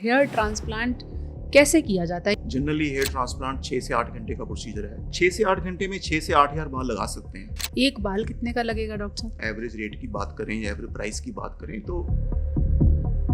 Hair transplant कैसे किया जाता है? जनरली हेयर ट्रांसप्लांट 6 से 8 घंटे का प्रोसीजर है। 6 से 8 घंटे में 6 से 8 हज़ार बाल लगा सकते हैं। एक बाल कितने का लगेगा डॉक्टर साहब? एवरेज रेट की बात करें या एवरेज प्राइस की बात करें तो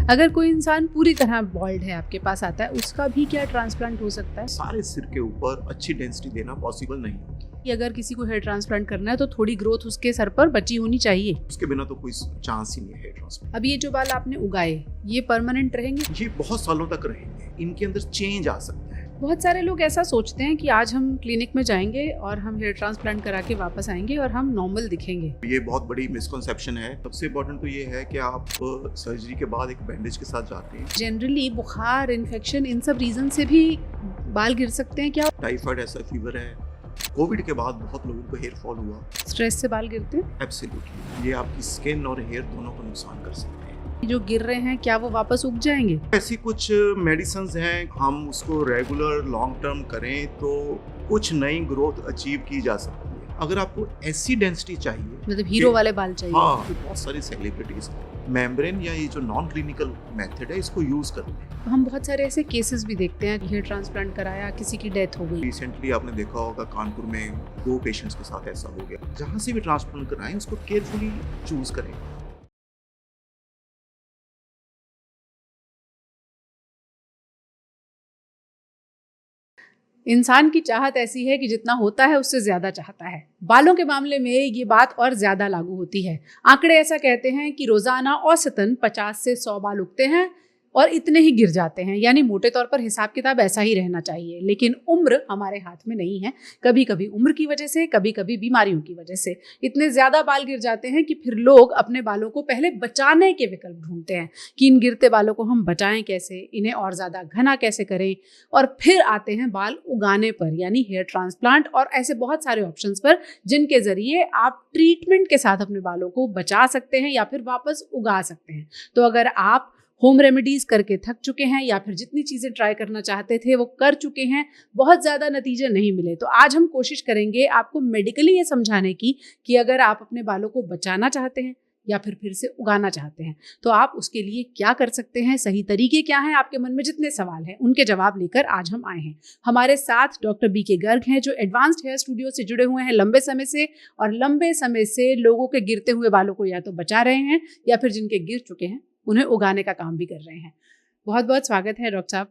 अगर कोई इंसान पूरी तरह बॉल्ड है आपके पास आता है, उसका भी क्या ट्रांसप्लांट हो सकता है? सारे सिर के ऊपर अच्छी डेंसिटी देना पॉसिबल नहीं होती। कि अगर किसी को हेयर ट्रांसप्लांट करना है तो थोड़ी ग्रोथ उसके सर पर बची होनी चाहिए। उसके बिना तो कोई चांस ही नहीं है हेयर ट्रांसप्लांट। अब ये जो बाल आपने उगाए, ये परमानेंट रहेंगे? ये बहुत सालों तक रहेंगे। इनके अंदर चेंज आ सकता है। बहुत सारे लोग ऐसा सोचते हैं कि आज हम क्लिनिक में जाएंगे और हम हेयर ट्रांसप्लांट करा के वापस आएंगे और हम नॉर्मल दिखेंगे। ये बहुत बड़ी मिसकंसेप्शन है। सबसे इम्पोर्टेंट तो ये है कि आप सर्जरी के बाद एक बैंडेज के साथ जाते हैं। जनरली बुखार, इन्फेक्शन, इन सब रीजन से भी बाल गिर सकते हैं क्या? टाइफाइड ऐसा फीवर है। कोविड के बाद बहुत लोगों को हेयर फॉल हुआ। स्ट्रेस से बाल गिरते हैं? एब्सोल्युटली। ये आपकी स्किन और हेयर दोनों को नुकसान कर सकते हैं। जो गिर रहे हैं क्या वो वापस उग जाएंगे? ऐसी कुछ मेडिसिन्स हैं, हम उसको रेगुलर लॉन्ग टर्म करें तो कुछ नई ग्रोथ अचीव की जा सकती है। अगर आपको ऐसी डेंसिटी चाहिए, मतलब हीरो वाले बाल चाहिए? हाँ, तो बहुत सारी सेलिब्रिटीज मेम्ब्रेन या ये जो नॉन क्लिनिकल मेथड है इसको यूज करते हैं। हम बहुत सारे ऐसे केसेस भी देखते हैं, हेयर ट्रांसप्लांट कराया, किसी की डेथ हो गई। रिसेंटली आपने देखा होगा कानपुर में 2 पेशेंट्स के साथ ऐसा हो गया। जहाँ से भी ट्रांसप्लांट कराएं उसको केयरफुली चूज करें। इंसान की चाहत ऐसी है कि जितना होता है उससे ज्यादा चाहता है। बालों के मामले में ये बात और ज्यादा लागू होती है। आंकड़े ऐसा कहते हैं कि रोजाना औसतन 50 से 100 बाल उगते हैं और इतने ही गिर जाते हैं। यानी मोटे तौर पर हिसाब किताब ऐसा ही रहना चाहिए। लेकिन उम्र हमारे हाथ में नहीं है। कभी कभी उम्र की वजह से, कभी कभी बीमारियों की वजह से इतने ज्यादा बाल गिर जाते हैं कि फिर लोग अपने बालों को पहले बचाने के विकल्प ढूंढते हैं कि इन गिरते बालों को हम बचाएं कैसे, इन्हें और ज्यादा घना कैसे करें, और फिर आते हैं बाल उगाने पर, यानी हेयर ट्रांसप्लांट और ऐसे बहुत सारे ऑप्शंस पर जिनके जरिए आप ट्रीटमेंट के साथ अपने बालों को बचा सकते हैं या फिर वापस उगा सकते हैं। तो अगर आप होम रेमेडीज करके थक चुके हैं या फिर जितनी चीजें ट्राई करना चाहते थे वो कर चुके हैं, बहुत ज्यादा नतीजे नहीं मिले, तो आज हम कोशिश करेंगे आपको मेडिकली ये समझाने की कि अगर आप अपने बालों को बचाना चाहते हैं या फिर से उगाना चाहते हैं तो आप उसके लिए क्या कर सकते हैं, सही तरीके क्या हैं। आपके मन में जितने सवाल हैं उनके जवाब लेकर आज हम आए हैं। हमारे साथ डॉक्टर बीके गर्ग हैं जो एडवांस्ड हेयर स्टूडियो से जुड़े हुए हैं लंबे समय से, और लंबे समय से लोगों के गिरते हुए बालों को या तो बचा रहे हैं या फिर जिनके गिर चुके हैं उन्हें उगाने का काम भी कर रहे हैं। बहुत बहुत स्वागत है डॉक्टर साहब।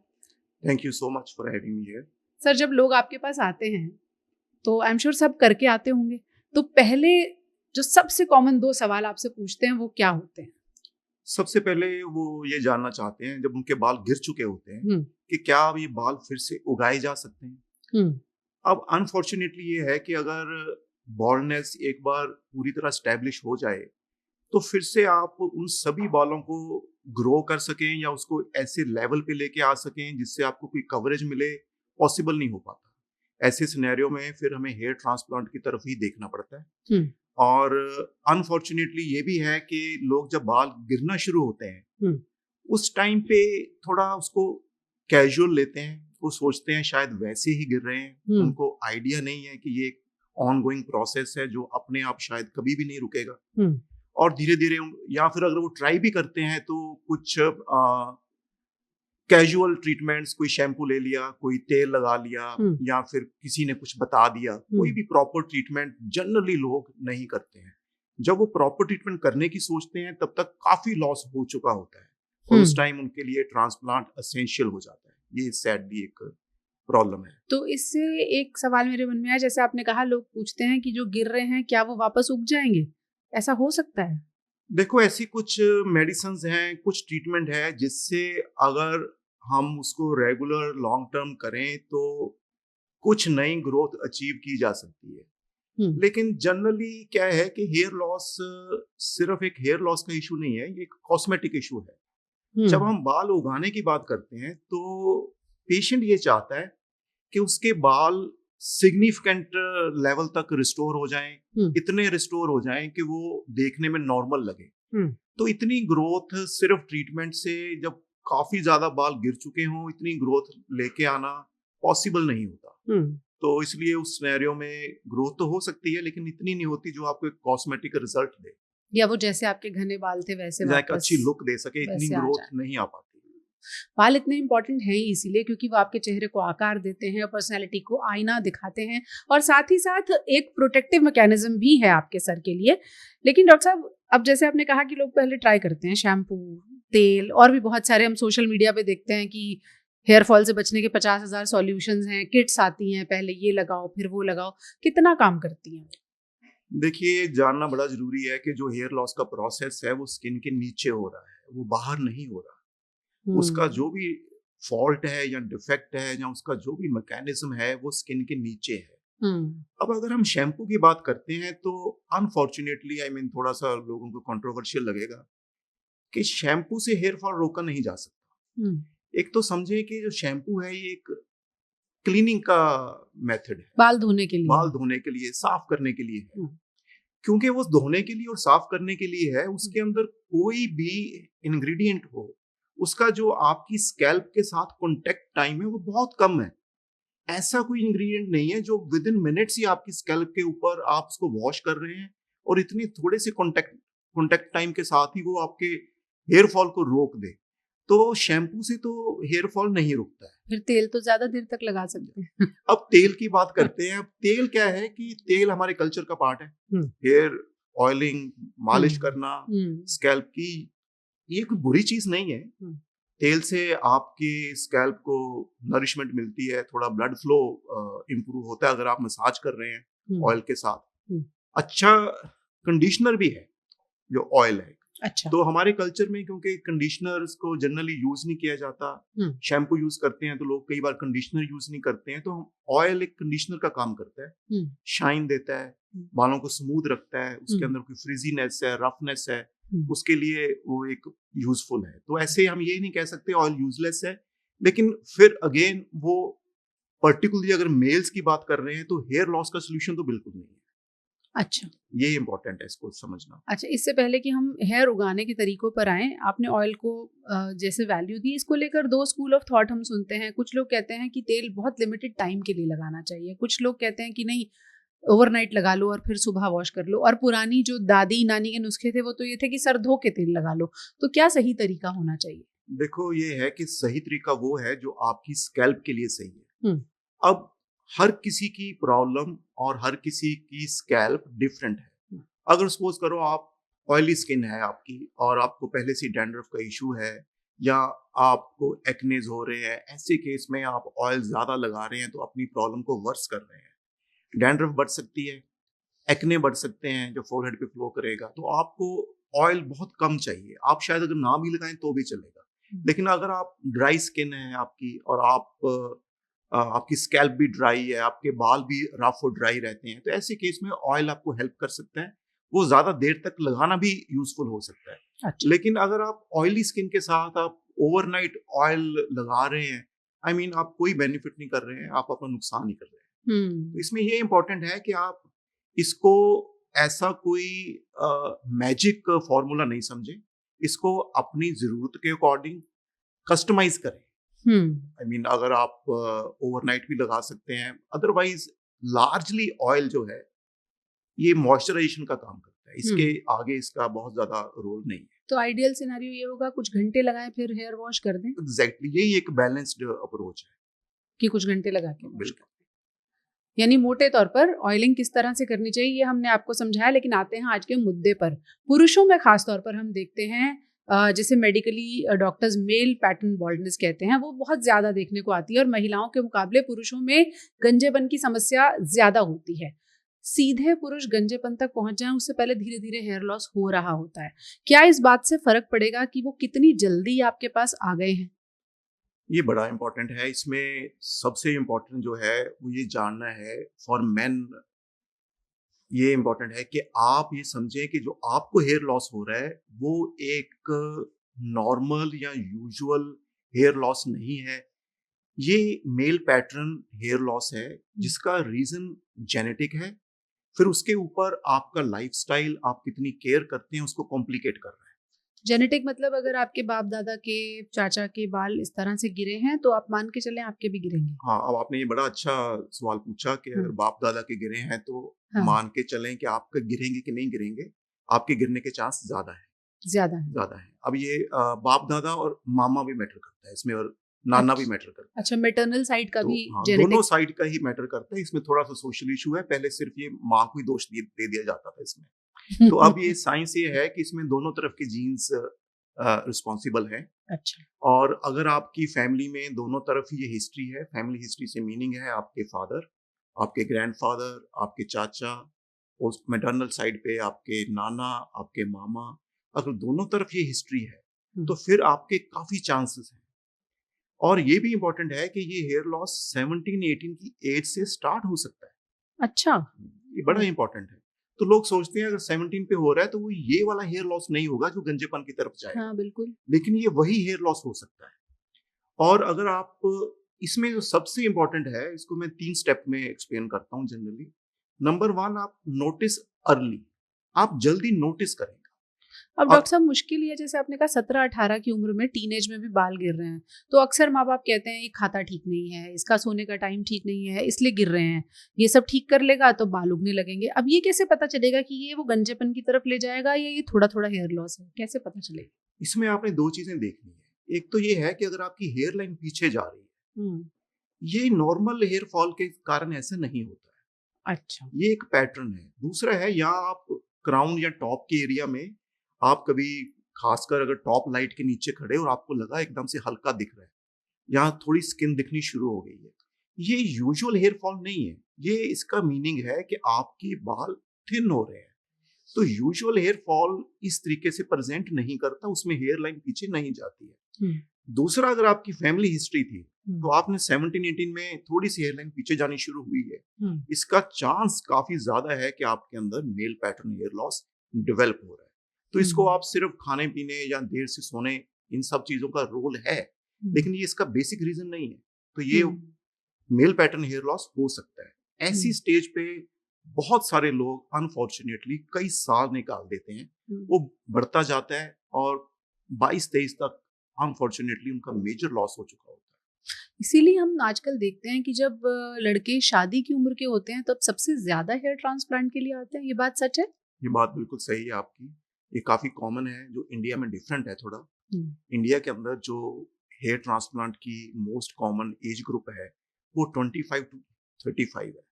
Thank you so much for having me here. Sir, जब लोग आपके पास आते हैं तो आई एम श्योर सब करके आते होंगे, तो पहले जो सबसे कॉमन 2 सवाल आपसे पूछते हैं वो क्या होते हैं? सबसे पहले वो ये जानना चाहते हैं, जब उनके बाल गिर चुके होते हैं, कि क्या अब ये बाल फिर से उगाए जा सकते हैं। अब अनफॉर्चुनेटली ये है कि अगर बॉल्डनेस एक बार पूरी तरह स्टैब्लिश हो जाए तो फिर से आप उन सभी बालों को ग्रो कर सकें या उसको ऐसे लेवल पे लेके आ सकें जिससे आपको कोई कवरेज मिले, पॉसिबल नहीं हो पाता। ऐसे सिनेरियो में फिर हमें हेयर ट्रांसप्लांट की तरफ ही देखना पड़ता है। और अनफॉर्चुनेटली ये भी है कि लोग जब बाल गिरना शुरू होते हैं उस टाइम पे थोड़ा उसको कैजुअल लेते हैं। वो सोचते हैं शायद वैसे ही गिर रहे हैं। उनको आइडिया नहीं है कि ये एक ऑनगोइंग प्रोसेस है जो अपने आप शायद कभी भी नहीं रुकेगा। और धीरे धीरे या फिर अगर वो ट्राई भी करते हैं तो कुछ कैजुअल ट्रीटमेंट्स, कोई शैम्पू ले लिया, कोई तेल लगा लिया, या फिर किसी ने कुछ बता दिया, कोई भी प्रॉपर ट्रीटमेंट जनरली लोग नहीं करते हैं। जब वो प्रॉपर ट्रीटमेंट करने की सोचते हैं तब तक काफी लॉस हो चुका होता है और उस टाइम उनके लिए ट्रांसप्लांट एसेंशियल हो जाता है। ये सैडली एक प्रॉब्लम है। तो इससे एक सवाल मेरे मन में आया, जैसे आपने कहा लोग पूछते हैं कि जो गिर रहे हैं क्या वो वापस उग जाएंगे, ऐसा हो सकता है? देखो, ऐसी कुछ मेडिसिन्स हैं, कुछ ट्रीटमेंट है जिससे अगर हम उसको रेगुलर लॉन्ग टर्म करें तो कुछ नई ग्रोथ अचीव की जा सकती है। लेकिन जनरली क्या है कि हेयर लॉस सिर्फ एक हेयर लॉस का इशू नहीं है, ये एक कॉस्मेटिक इशू है। जब हम बाल उगाने की बात करते हैं तो पेशेंट ये चाहता है कि उसके बाल सिग्निफिकेंट लेवल तक रिस्टोर हो जाएं, इतने रिस्टोर हो जाएं कि वो देखने में नॉर्मल लगे। तो इतनी ग्रोथ सिर्फ ट्रीटमेंट से, जब काफी ज्यादा बाल गिर चुके हों, इतनी ग्रोथ लेके आना पॉसिबल नहीं होता। तो इसलिए उस सिनेरियो में ग्रोथ तो हो सकती है लेकिन इतनी नहीं होती जो आपको एक कॉस्मेटिक रिजल्ट दे, या वो जैसे आपके घने बाल थे वैसे एक अच्छी लुक दे सके, इतनी ग्रोथ नहीं आ पाती। बाल इतने इंपॉर्टेंट हैं ही इसीलिए क्योंकि वो आपके चेहरे को आकार देते हैं, पर्सनैलिटी को आईना दिखाते हैं और साथ ही साथ एक प्रोटेक्टिव मैकेनिज्म भी है आपके सर के लिए। लेकिन डॉक्टर साहब, अब जैसे आपने कहा कि लोग पहले ट्राई करते हैं शैम्पू, तेल और भी बहुत सारे, हम सोशल मीडिया पे देखते हैं कि हेयर फॉल से बचने के 50,000 सॉल्यूशंस हैं, किट्स आती हैं, पहले ये लगाओ फिर वो लगाओ, कितना काम करती हैं? देखिए, जानना बड़ा जरूरी है कि जो हेयर लॉस का प्रोसेस है वो स्किन के नीचे हो रहा है, वो बाहर नहीं हो रहा। उसका जो भी फॉल्ट है या डिफेक्ट है या उसका जो भी मैकेनिज्म है वो स्किन के नीचे है। अब अगर हम शैम्पू की बात करते हैं तो अनफॉर्चुनेटली थोड़ा सा लोगों को कंट्रोवर्शियल लगेगा कि शैम्पू से हेयर फॉल रोका नहीं जा सकता। एक तो समझे कि जो शैम्पू है ये एक क्लीनिंग का मेथड है, बाल धोने के लिए, बाल धोने के लिए, साफ करने के लिए है। क्योंकि वो धोने के लिए और साफ करने के लिए है, उसके अंदर कोई भी इंग्रेडिएंट हो, उसका जो आपकी स्कैल्प के साथ कांटेक्ट टाइम है वो बहुत कम है। ऐसा कोई इंग्रेडिएंट नहीं है जो विद इन मिनट्स ही आपकी स्कैल्प के ऊपर आप उसको वॉश कर रहे हैं और इतने थोड़े से कांटेक्ट टाइम के साथ ही वो आपके हेयर फॉल को रोक दे। तो शैम्पू से तो हेयर फॉल नहीं रुकता है। फिर तेल तो ज्यादा देर तक लगा सकते हैं। अब तेल की बात करते हैं। अब तेल क्या है कि तेल हमारे कल्चर का पार्ट है। हेयर ऑयलिंग, मालिश करना स्कैल्प की, ये कोई बुरी चीज नहीं है। तेल से आपके स्कैल्प को नरिशमेंट मिलती है, थोड़ा ब्लड फ्लो इंप्रूव होता है अगर आप मसाज कर रहे हैं ऑयल के साथ। अच्छा कंडीशनर भी है जो ऑयल है। अच्छा। तो हमारे कल्चर में क्योंकि कंडीशनर्स को जनरली यूज नहीं किया जाता, शैम्पू यूज करते हैं तो लोग कई बार कंडीशनर यूज नहीं करते हैं, तो ऑयल एक कंडीशनर का काम करता है, शाइन देता है, बालों को स्मूथ रखता है, उसके अंदर कोई फ्रिजीनेस है, रफनेस है, उसके लिए वो एक यूजफुल है। तो ऐसे हम ये नहीं कह सकते ऑयल यूजलेस है। लेकिन फिर अगेन वो पर्टिकुलरली अगर मेल्स की बात कर रहे हैं तो हेयर लॉस का सोल्यूशन तो बिल्कुल नहीं है। अच्छा, ये इम्पोर्टेंट है इसको समझना। अच्छा, इससे पहले कि हम हेयर उगाने के तरीकों पर आए, आपने ऑयल को जैसे वैल्यू दी, इसको लेकर दो स्कूल ऑफ थॉट हम सुनते हैं। कुछ लोग कहते हैं कि तेल बहुत लिमिटेड टाइम के लिए लगाना चाहिए, कुछ लोग कहते हैं कि नहीं, ओवरनाइट लगा लो और फिर सुबह वॉश कर लो, और पुरानी जो दादी नानी के नुस्खे थे वो तो ये थे कि सर धो के तेल लगा लो। तो क्या सही तरीका होना चाहिए? देखो, ये है कि सही तरीका वो है जो आपकी स्कैल्प के लिए सही है। अब हर किसी की प्रॉब्लम और हर किसी की स्कैल्प डिफरेंट है। अगर सपोज करो आप ऑयली स्किन है आपकी और आपको पहले से डैंड्रफ का इशू है या आपको एक्नेज हो रहे हैं, ऐसे केस में आप ऑयल ज्यादा लगा रहे हैं तो अपनी प्रॉब्लम को वर्स कर रहे हैं। डैंड्रफ बढ़ सकती है, एक्ने बढ़ सकते हैं जो फोरहेड पे फ्लो करेगा। तो आपको ऑयल बहुत कम चाहिए। आप शायद अगर ना भी लगाएं तो भी चलेगा। लेकिन अगर आप ड्राई स्किन है आपकी और आपकी स्कैल्प भी ड्राई है, आपके बाल भी रफ और ड्राई रहते हैं, तो ऐसे केस में ऑयल आपको हेल्प कर सकता है। वो ज्यादा देर तक लगाना भी यूजफुल हो सकता है। अच्छा। लेकिन अगर आप ऑयली स्किन के साथ आप ओवरनाइट ऑयल लगा रहे हैं, आप कोई बेनिफिट नहीं कर रहे हैं, आप अपना नुकसान ही कर रहे हैं। तो इसमें ये इंपॉर्टेंट है कि आप इसको ऐसा कोई मैजिक फॉर्मूला नहीं समझे, इसको अपनी जरूरत के अकॉर्डिंग कस्टमाइज करें। अगर आप ओवरनाइट भी लगा सकते हैं, अदरवाइज लार्जली ऑयल जो है ये मॉइस्चराइजेशन का काम करता है, इसके आगे इसका बहुत ज्यादा रोल नहीं है। तो आइडियल सिनेरियो ये होगा कुछ घंटे लगाएं फिर हेयर वॉश कर दें। एग्जैक्टली, यही एक बैलेंस्ड अप्रोच है कि कुछ घंटे लगा के वॉश कर दें। यानी मोटे तौर पर ऑयलिंग किस तरह से करनी चाहिए ये हमने आपको समझाया। लेकिन आते हैं आज के मुद्दे पर। पुरुषों में खास तौर पर हम देखते हैं जैसे medically doctors male pattern baldness कहते हैं, वो बहुत ज़्यादा देखने को आती है और महिलाओं के मुकाबले पुरुषों में गंजेपन की समस्या ज़्यादा होती है। सीधे पुरुष गंजेपन तक पहुंच जाएं उससे पहले धीरे धीरे हेयर लॉस हो रहा होता है। क्या इस बात से फर्क पड़ेगा कि वो कितनी जल्दी आपके पास आ गए हैं? ये बड़ा इंपॉर्टेंट है। इसमें सबसे इंपॉर्टेंट जो है वो ये जानना है फॉर मेन, ये इंपॉर्टेंट है कि आप ये समझें कि जो आपको हेयर लॉस हो रहा है वो एक नॉर्मल या यूजुअल हेयर लॉस नहीं है। ये मेल पैटर्न हेयर लॉस है जिसका रीजन जेनेटिक है। फिर उसके ऊपर आपका लाइफस्टाइल, आप कितनी केयर करते हैं, उसको कॉम्प्लिकेट कर रहा है। जेनेटिक मतलब अगर आपके बाप दादा के, चाचा के बाल इस तरह से गिरे हैं तो आप मान के चलें आपके भी गिरेंगे। हाँ, अब आपने ये बड़ा अच्छा सवाल पूछा कि अगर बाप दादा के गिरे हैं तो मान के चलें कि आपके गिरेंगे कि नहीं गिरेंगे। आपके गिरने के चांस ज्यादा है। ज्यादा है। अब ये बाप दादा और मामा भी मैटर करता है इसमें, और नाना भी मैटर करता है। अच्छा, मैटरनल साइड का तो भी हाँ, जेनेटिक दोनों साइड का ही मैटर करता है। इसमें थोड़ा सा सोशल इशू है, पहले सिर्फ ये माँ को ही दोष दे दिया जाता था इसमें। तो अब ये साइंस ये है कि इसमें दोनों तरफ के जीन्स रिस्पॉन्सिबल है। अच्छा। और अगर आपकी फैमिली में दोनों तरफ ये हिस्ट्री है, फैमिली हिस्ट्री से मीनिंग है आपके फादर, आपके ग्रैंडफादर, आपके चाचा, उस मैटरनल साइड पे आपके नाना, आपके मामा, अगर दोनों तरफ ये हिस्ट्री है तो फिर आपके काफी चांसेस हैं। और ये भी इंपॉर्टेंट है कि ये हेयर लॉस 17-18 की एज से स्टार्ट हो सकता है। अच्छा, ये बड़ा इंपॉर्टेंट है। तो लोग सोचते हैं अगर 17 पे हो रहा है तो वो ये वाला हेयर लॉस नहीं होगा जो गंजेपन की तरफ जाएगा। हाँ बिल्कुल। लेकिन ये वही हेयर लॉस हो सकता है। और अगर आप इसमें जो सबसे इंपॉर्टेंट है, इसको मैं 3 स्टेप में एक्सप्लेन करता हूँ जनरली। नंबर 1, आप नोटिस अर्ली, आप जल्दी नोटिस करेंगे। अब डॉक्टर साहब मुश्किल ये, जैसे आपने कहा 17-18 की उम्र में टीनेज में भी बाल गिर रहे हैं, तो अक्सर माँ बाप कहते हैं ये खाता ठीक नहीं है, इसका सोने का टाइम ठीक नहीं है, इसलिए गिर रहे हैं, ये सब ठीक कर लेगा तो बाल उगने लगेंगे। अब ये कैसे पता चलेगा कि ये वो गंजेपन की तरफ ले जाएगा या ये थोड़ा थोड़ा हेयर लॉस है, कैसे पता चलेगा? इसमें आपने 2 चीजें देखनी है। एक तो ये है कि अगर आपकी हेयर लाइन पीछे जा रही है, ये नॉर्मल हेयर फॉल के कारण ऐसा नहीं होता है। अच्छा, ये एक पैटर्न है। दूसरा है, यहाँ आप क्राउन या टॉप के एरिया में आप कभी, खासकर अगर टॉप लाइट के नीचे खड़े और आपको लगा एकदम से हल्का दिख रहा है, यहाँ थोड़ी स्किन दिखनी शुरू हो गई है, ये यूजुअल हेयर फॉल नहीं है। ये इसका मीनिंग है कि आपके बाल थिन हो रहे हैं। तो यूजुअल हेयर फॉल इस तरीके से प्रेजेंट नहीं करता, उसमें हेयर लाइन पीछे नहीं जाती है। दूसरा, अगर आपकी फैमिली हिस्ट्री थी तो आपने 17-18 में थोड़ी सी हेयर लाइन पीछे जानी शुरू हुई है, इसका चांस काफी ज्यादा है कि आपके अंदर male pattern hair loss develop हो रहा है। तो इसको आप सिर्फ खाने पीने या देर से सोने, इन सब चीजों का रोल है, लेकिन ये इसका बेसिक रीजन नहीं है। तो ये मेल पैटर्न हेयर लॉस हो सकता है। ऐसी स्टेज पे बहुत सारे लोग अनफॉर्चुनेटली कई साल निकाल देते हैं, वो बढ़ता जाता है और 22-23 तक अनफॉर्चुनेटली उनका मेजर लॉस हो चुका होता है। इसीलिए हम आजकल देखते हैं कि जब लड़के शादी की उम्र के होते हैं तब सबसे ज्यादा हेयर ट्रांसप्लांट के लिए आते हैं। ये बात सच है? ये बात बिल्कुल सही है आपकी। ये काफी कॉमन है, जो इंडिया में डिफरेंट है थोड़ा। इंडिया के अंदर जो हेयर ट्रांसप्लांट की मोस्ट कॉमन एज ग्रुप है वो 25 to 35 है।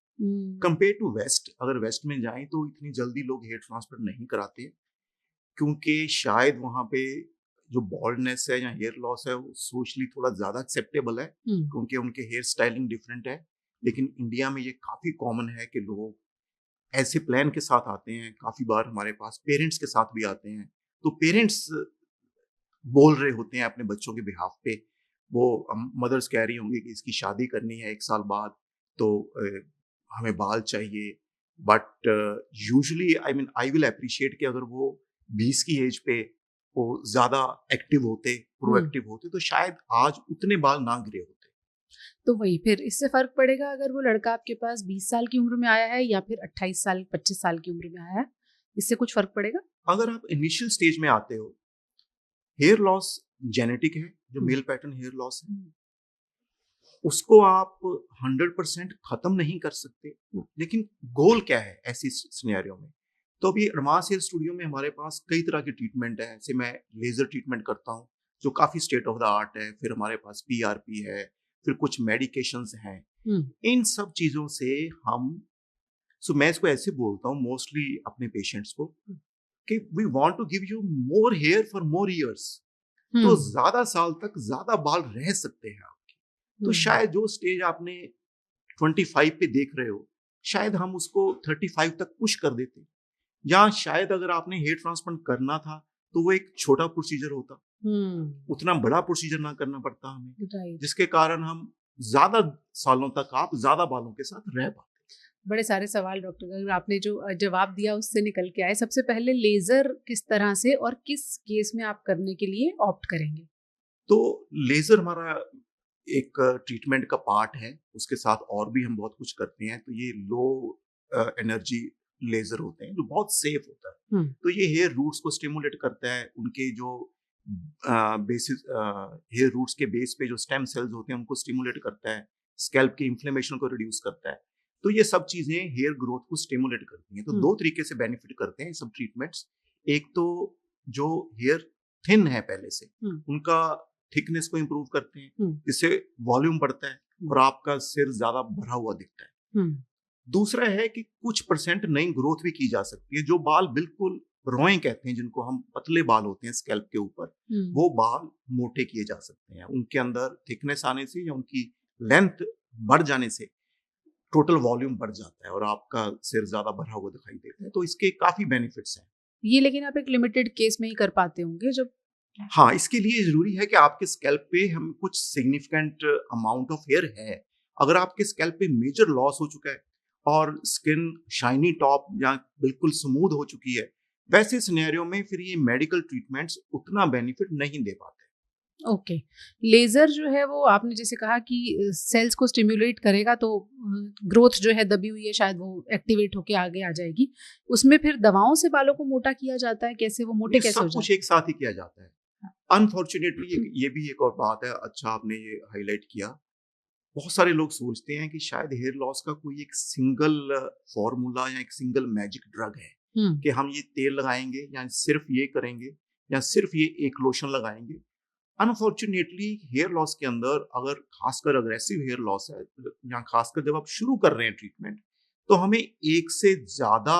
कंपेयर टू वेस्ट, अगर वेस्ट में जाएं तो इतनी जल्दी लोग हेयर ट्रांसप्लांट नहीं कराते, क्योंकि शायद वहां पे जो बॉल्डनेस है या हेयर लॉस है वो सोशली थोड़ा ज्यादा एक्सेप्टेबल है, क्योंकि उनके हेयर स्टाइलिंग डिफरेंट है। लेकिन इंडिया में ये काफी कॉमन है कि लोग ऐसे प्लान के साथ आते हैं। काफी बार हमारे पास पेरेंट्स के साथ भी आते हैं, तो पेरेंट्स बोल रहे होते हैं अपने बच्चों के बिहाफ पे, वो मदर्स कह रही होंगी कि इसकी शादी करनी है 1 साल बाद, तो हमें बाल चाहिए। But usually I will appreciate कि अगर वो 20 की एज पे वो ज्यादा एक्टिव होते, प्रोएक्टिव होते, तो शायद आज उतने बाल ना गिरे होते। तो वही, फिर इससे फर्क पड़ेगा अगर वो लड़का आपके पास 20 साल की उम्र में आया है या फिर 28 साल 25 साल की उम्र में आया है, इससे कुछ फर्क पड़ेगा? अगर आप इनिशियल स्टेज में आते हो, हेयर लॉस जेनेटिक है, जो मेल पैटर्न हेयर लॉस है, उसको आप 100% खत्म नहीं कर सकते। लेकिन गोल क्या है ऐसी सिनेरियो में? तो अभी एडवांस हेयर स्टूडियो में हमारे पास कई तरह की ट्रीटमेंट है। जैसे मैं लेजर ट्रीटमेंट करता हूँ जो काफी स्टेट ऑफ द आर्ट है, फिर हमारे पास PRP है, फिर कुछ मेडिकेशंस हैं। इन सब चीजों से हम, मैं इसको ऐसे बोलता हूँ मोस्टली अपने पेशेंट्स को कि we want to give you more hair for more years. तो ज्यादा साल तक ज्यादा बाल रह सकते हैं आपके। तो शायद जो स्टेज आपने 25 पे देख रहे हो, शायद हम उसको 35 तक पुश कर देते, या शायद अगर आपने हेयर ट्रांसप्लांट करना था तो वो एक छोटा प्रोसीजर होता, उतना बड़ा प्रोसीजर ना करना पड़ता हमें, जिसके कारण हम ज्यादा सालों तक आप ज्यादा बालों के साथ रह पाते। बड़े सारे सवाल डॉक्टर आपने जो जवाब दिया उससे निकल के आए। सबसे पहले लेजर किस तरह से और किस केस में आप करने के लिए ऑप्ट करेंगे? तो लेजर हमारा एक ट्रीटमेंट का पार्ट है, उसके साथ और भी हम बहुत कुछ करते हैं। तो ये लो एनर्जी लेजर होते हैं जो बहुत सेफ होता है। तो ये हेयर रूट्स को स्टिमुलेट करता है, उनके जो बेसिस हेयर रूट्स के बेस पे जो स्टेम सेल्स होते हैं उनको स्टिमुलेट करता है, स्कैल्प की इन्फ्लेमेशन को रिड्यूस करता है। तो ये सब चीजें हेयर ग्रोथ को स्टिमुलेट करती हैं। तो 2 तरीके से बेनिफिट करते हैं ये सब ट्रीटमेंट्स। एक तो जो हेयर थिन है पहले से, उनका थिकनेस को इम्प्रूव करते हैं, जिससे वॉल्यूम बढ़ता है और आपका सिर ज्यादा भरा हुआ दिखता है। दूसरा है कि कुछ परसेंट नई ग्रोथ भी की जा सकती है। जो बाल बिल्कुल रोए कहते हैं, जिनको हम पतले बाल होते हैं स्कैल्प के ऊपर, वो बाल मोटे किए जा सकते हैं। उनके अंदर थिकनेस आने से या उनकी लेंथ बढ़ जाने से टोटल वॉल्यूम बढ़ जाता है और आपका सिर ज्यादा भरा हुआ दिखाई देता है। तो इसके काफी बेनिफिट्स हैं ये, लेकिन आप एक लिमिटेड केस में ही कर पाते होंगे जब। हाँ, इसके लिए जरूरी है कि आपके स्कैल्प पे हम कुछ सिग्निफिकेंट अमाउंट ऑफ हेयर है। अगर आपके स्कैल्प पे मेजर लॉस हो चुका है और स्किन शाइनी टॉप या बिल्कुल स्मूथ हो चुकी है, वैसे सिनेरियो में फिर ये मेडिकल ट्रीटमेंट्स उतना बेनिफिट नहीं दे पाते। ओके, लेजर जो है वो आपने जैसे कहा कि सेल्स को स्टिम्युलेट करेगा तो ग्रोथ जो है दबी हुई है शायद वो एक्टिवेट होके आगे आ जाएगी। उसमें फिर दवाओं से बालों को मोटा किया जाता है, कैसे वो मोटे कैसे हो जाते हैं? सब कुछ एक साथ ही किया जाता है। अनफॉर्चुनेटली ये भी एक और बात है, अच्छा आपने ये हाईलाइट किया। बहुत सारे लोग सोचते हैं कि शायद हेयर लॉस का कोई एक सिंगल फॉर्मूला या एक सिंगल मैजिक ड्रग है कि हम ये तेल लगाएंगे या सिर्फ ये करेंगे या सिर्फ ये एक लोशन लगाएंगे। अनफॉर्चुनेटली हेयर लॉस के अंदर, अगर खासकर अग्रेसिव हेयर लॉस है या खासकर जब आप शुरू कर रहे हैं ट्रीटमेंट, तो हमें एक से ज्यादा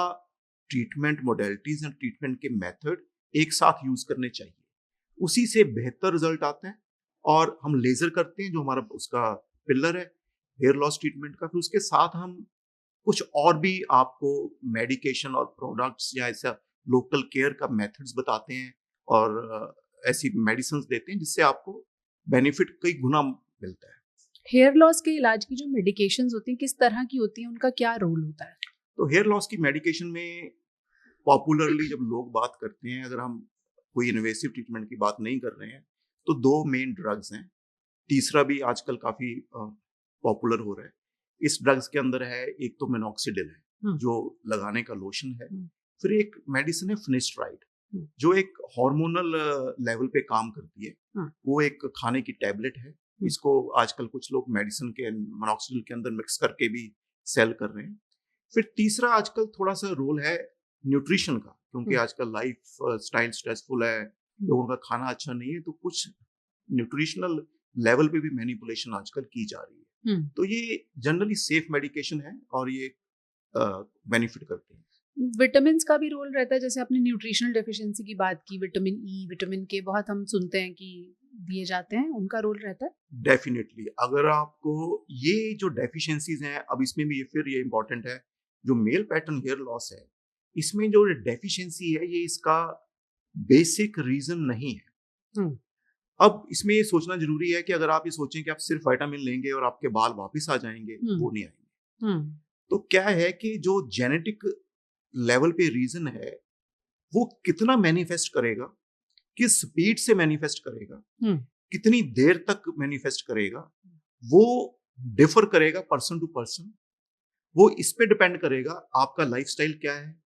ट्रीटमेंट मोडेलिटीज या ट्रीटमेंट के मेथड एक साथ यूज करने चाहिए। उसी से बेहतर रिजल्ट आता है। और हम लेजर करते हैं जो हमारा उसका पिलर है हेयर लॉस ट्रीटमेंट का। फिर उसके साथ हम कुछ और भी आपको मेडिकेशन और प्रोडक्ट्स या ऐसा लोकल केयर का मेथड्स बताते हैं और ऐसी मेडिसिन देते हैं जिससे आपको बेनिफिट कई गुना मिलता है। हेयर लॉस के इलाज की जो मेडिकेशंस होती हैं किस तरह की होती हैं, उनका क्या रोल होता है? तो हेयर लॉस की मेडिकेशन में पॉपुलरली जब लोग बात करते हैं, अगर हम कोई इन्वेसिव ट्रीटमेंट की बात नहीं कर रहे हैं, तो दो मेन ड्रग्स हैं। तीसरा भी आजकल काफी पॉपुलर हो रहा है। इस ड्रग्स के अंदर है एक तो मिनॉक्सिडिल है जो लगाने का लोशन है, फिर एक मेडिसिन है फिनिस्ट्राइड जो एक हार्मोनल लेवल पे काम करती है। वो एक खाने की टैबलेट है। इसको आजकल कुछ लोग मेडिसिन के मिनॉक्सिडिल के अंदर मिक्स करके भी सेल कर रहे हैं। फिर तीसरा आजकल थोड़ा सा रोल है न्यूट्रिशन का, क्योंकि आजकल लाइफ स्टाइल स्ट्रेसफुल है, लोगों का खाना अच्छा नहीं है, तो कुछ न्यूट्रिशनल लेवल पे भी मैनिपुलेशन आजकल की जा रही है। तो ये जनरली सेफ मेडिकेशन है और ये बेनिफिट करते हैं। विटामिन का भी रोल रहता है, जैसे आपने न्यूट्रिशनल डेफिशिएंसी की बात की, विटामिन ई, विटामिन के बहुत हम सुनते हैं कि दिए जाते हैं, उनका रोल रहता है? डेफिनेटली। अगर आपको ये जो डेफिशिएंसीज हैं, अब इसमें भी ये इंपॉर्टेंट है, जो मेल पैटर्न हेयर लॉस है, इसमें जो डेफिशिएंसी है ये इसका बेसिक रीजन नहीं है। अब इसमें ये सोचना जरूरी है कि अगर आप ये सोचें कि आप सिर्फ विटामिन लेंगे और आपके बाल वापस आ जाएंगे, वो नहीं आएंगे। तो क्या है कि जो जेनेटिक लेवल पे रीजन है वो कितना मैनिफेस्ट करेगा, किस स्पीड से मैनिफेस्ट करेगा, कितनी देर तक मैनिफेस्ट करेगा, वो डिफर करेगा पर्सन टू पर्सन। वो इस पे डिपेंड करेगा आपका लाइफस्टाइल क्या है,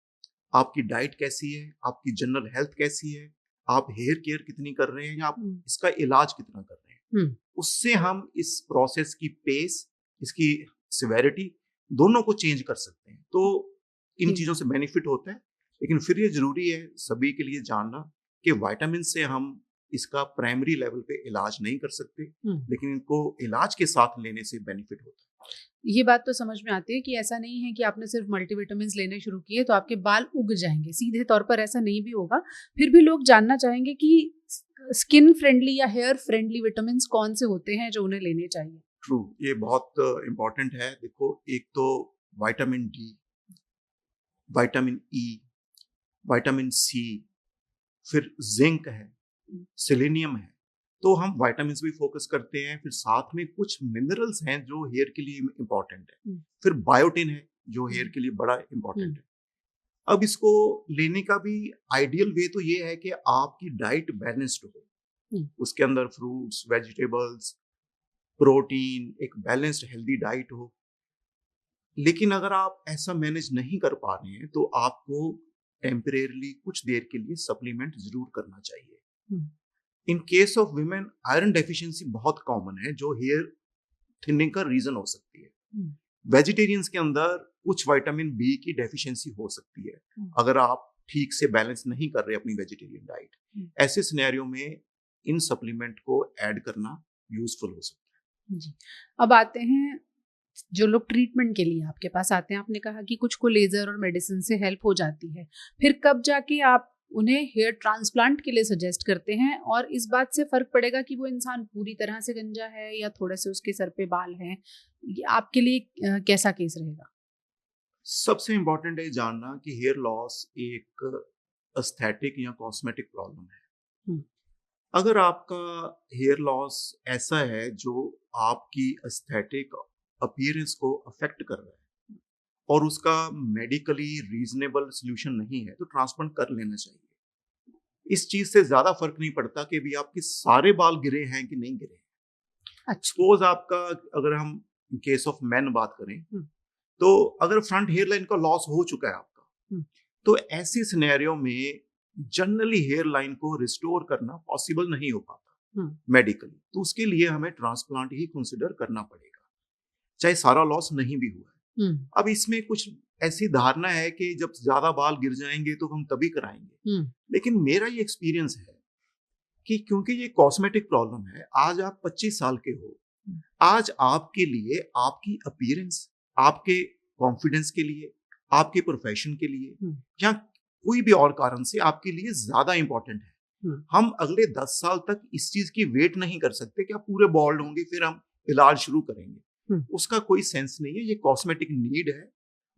आपकी डाइट कैसी है, आपकी जनरल हेल्थ कैसी है, आप हेयर केयर कितनी कर रहे हैं या आप इसका इलाज कितना कर रहे हैं। उससे हम इस प्रोसेस की पेस, इसकी सिवेरिटी दोनों को चेंज कर सकते हैं। तो इन चीजों से बेनिफिट होता है, लेकिन फिर ये जरूरी है सभी के लिए जानना कि विटामिन से हम इसका प्राइमरी लेवल पे इलाज नहीं कर सकते, लेकिन इनको इलाज के साथ लेने से बेनिफिट होता है। ये बात तो समझ में आती है कि ऐसा नहीं है कि आपने सिर्फ मल्टीविटामिन लेने शुरू किए तो आपके बाल उग जाएंगे, सीधे तौर पर ऐसा नहीं भी होगा। फिर भी लोग जानना चाहेंगे कि स्किन फ्रेंडली या हेयर फ्रेंडली विटामिन कौन से होते हैं जो उन्हें लेने चाहिए। ट्रू, ये बहुत इंपॉर्टेंट है। देखो, एक तो vitamin D, vitamin E, vitamin C, फिर जिंक है, सेलेनियम है। तो हम विटामिन्स भी फोकस करते हैं। फिर साथ में कुछ मिनरल्स हैं जो हेयर के लिए इम्पोर्टेंट है। फिर बायोटिन है जो हेयर के लिए बड़ा इम्पोर्टेंट है। अब इसको लेने का भी आइडियल वे तो ये है कि आपकी डाइट बैलेंस्ड हो, उसके अंदर फ्रूट्स, वेजिटेबल्स, प्रोटीन, एक बैलेंस्ड हेल्दी डाइट हो। लेकिन अगर आप ऐसा मैनेज नहीं कर पा रहे हैं तो आपको टेम्परेरीली कुछ देर के लिए सप्लीमेंट जरूर करना चाहिए। In case of women iron deficiency बहुत कॉमन है जो हेयर थिनिंग का रीजन हो सकती है। वेजिटेरियंस के अंदर कुछ विटामिन बी की डेफिशिएंसी हो सकती है। अगर आप ठीक से बैलेंस नहीं कर रहे अपनी वेजिटेरियन डाइट, ऐसे सिनेरियो में इन सप्लीमेंट को ऐड करना यूजफुल हो सकता है जी। अब आते हैं जो लोग ट्रीटमेंट के लिए आपके पास आते हैं, आपने कहा कि कुछ को लेजर और मेडिसिन से हेल्प हो जाती है, फिर कब जाके आप उन्हें हेयर ट्रांसप्लांट के लिए सजेस्ट करते हैं, और इस बात से फर्क पड़ेगा कि वो इंसान पूरी तरह से गंजा है या थोड़े से उसके सर पे बाल हैं, आपके लिए कैसा केस रहेगा? सबसे इम्पोर्टेंट है जानना कि हेयर लॉस एक एस्थेटिक या कॉस्मेटिक प्रॉब्लम है। अगर आपका हेयर लॉस ऐसा है जो आपकी एस्थेटिक अपीयरेंस को अफेक्ट कर रहा है और उसका मेडिकली रीजनेबल सोल्यूशन नहीं है, तो ट्रांसप्लांट कर लेना चाहिए। इस चीज से ज्यादा फर्क नहीं पड़ता कि भी आपके सारे बाल गिरे हैं कि नहीं गिरे। सपोज आपका, अगर हम केस ऑफ मैन बात करें, तो अगर फ्रंट हेयर लाइन का लॉस हो चुका है आपका, तो ऐसे सिनेरियो में जनरली हेयर लाइन को रिस्टोर करना पॉसिबल नहीं हो पाता मेडिकली, तो उसके लिए हमें ट्रांसप्लांट ही कंसिडर करना पड़ेगा, चाहे सारा लॉस नहीं भी हुआ है। अब इसमें कुछ ऐसी धारणा है कि जब ज्यादा बाल गिर जाएंगे तो हम तभी कराएंगे, लेकिन मेरा ये एक्सपीरियंस है कि क्योंकि ये कॉस्मेटिक प्रॉब्लम है, आज आप 25 साल के हो, आज आपके लिए आपकी अपीयरेंस, आपके कॉन्फिडेंस के लिए, आपके प्रोफेशन के लिए या कोई भी और कारण से आपके लिए ज्यादा इंपॉर्टेंट है। हम अगले 10 साल तक इस चीज की वेट नहीं कर सकते कि आप पूरे बॉल्ड होंगे फिर हम इलाज शुरू करेंगे, उसका कोई सेंस नहीं है। ये कॉस्मेटिक नीड है।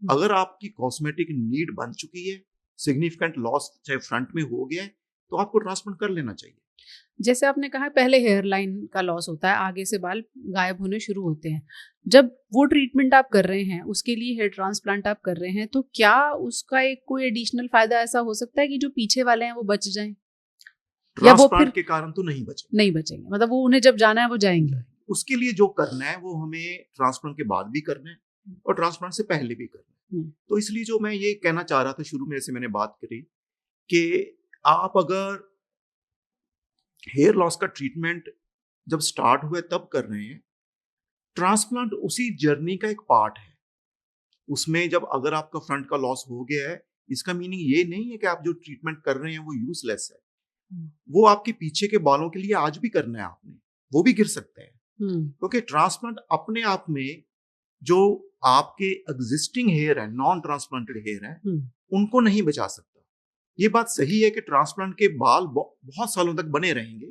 अगर आपकी कॉस्मेटिक नीड बन चुकी है, सिग्निफिकेंट लॉस चाहे फ्रंट में हो गया है, तो आपको ट्रांसप्लांट कर लेना चाहिए। जैसे आपने कहा पहले हेयर लाइन का लॉस होता है, आगे से बाल गायब होने शुरू होते हैं, जब वो ट्रीटमेंट आप कर रहे हैं, उसके लिए हेयर ट्रांसप्लांट आप कर रहे हैं, तो क्या उसका एक कोई एडिशनल फायदा ऐसा हो सकता है कि जो पीछे वाले हैं वो बच जाएं, या वो फिर के कारण तो नहीं बचेंगे, मतलब वो उन्हें जब जाना है वो जाएंगे? उसके लिए जो करना है वो हमें ट्रांसप्लांट के बाद भी करना है और ट्रांसप्लांट से पहले भी करना है। तो इसलिए जो मैं ये कहना चाह रहा था शुरू में, जैसे मैंने बात करी कि आप अगर हेयर लॉस का ट्रीटमेंट जब स्टार्ट हुआ तब कर रहे हैं, ट्रांसप्लांट उसी जर्नी का एक पार्ट है। उसमें जब अगर आपका फ्रंट का लॉस हो गया है, इसका मीनिंग ये नहीं है कि आप जो ट्रीटमेंट कर रहे हैं वो यूजलेस है। वो आपके पीछे के बालों के लिए आज भी करना है आपने, वो भी गिर सकते हैं, क्योंकि ट्रांसप्लांट अपने आप में जो आपके एग्जिस्टिंग हेयर है, नॉन ट्रांसप्लांटेड हेयर है, उनको नहीं बचा सकता। ये बात सही है कि ट्रांसप्लांट के बाल बहुत सालों तक बने रहेंगे,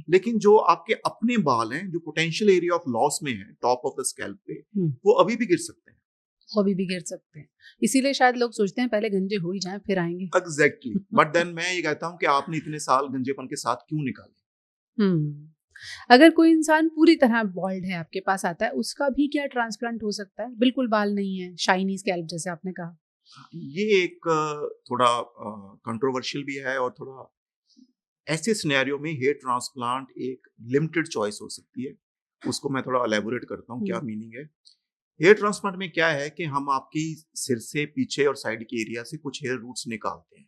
लेकिन जो आपके अपने बाल हैं, जो पोटेंशियल एरिया ऑफ लॉस में है, टॉप ऑफ द स्कैल्प पे, वो अभी भी गिर सकते हैं। इसीलिए शायद लोग सोचते हैं पहले गंजे हो ही जाएं फिर आएंगे। एग्जैक्टली। बट देन मैं ये कहता हूँ कि आपने इतने साल गंजेपन के साथ क्यों निकाले? अगर कोई इंसान पूरी तरह बॉल्ड है आपके पास आता है, उसका भी क्या ट्रांसप्लांट हो सकता है? बिल्कुल बाल नहीं है, शाइनी स्कैल्प जैसे आपने कहा। ये एक थोड़ा कंट्रोवर्शियल भी है, और थोड़ा ऐसे सिनेरियो में हेयर ट्रांसप्लांट एक लिमिटेड चॉइस हो सकती है। उसको मैं थोड़ा एलैबोरेट करता हूँ क्या मीनिंग है। हेयर ट्रांसप्लांट में क्या है कि हम आपकी सिर से पीछे और साइड के एरिया से कुछ हेयर रूट्स निकालते हैं।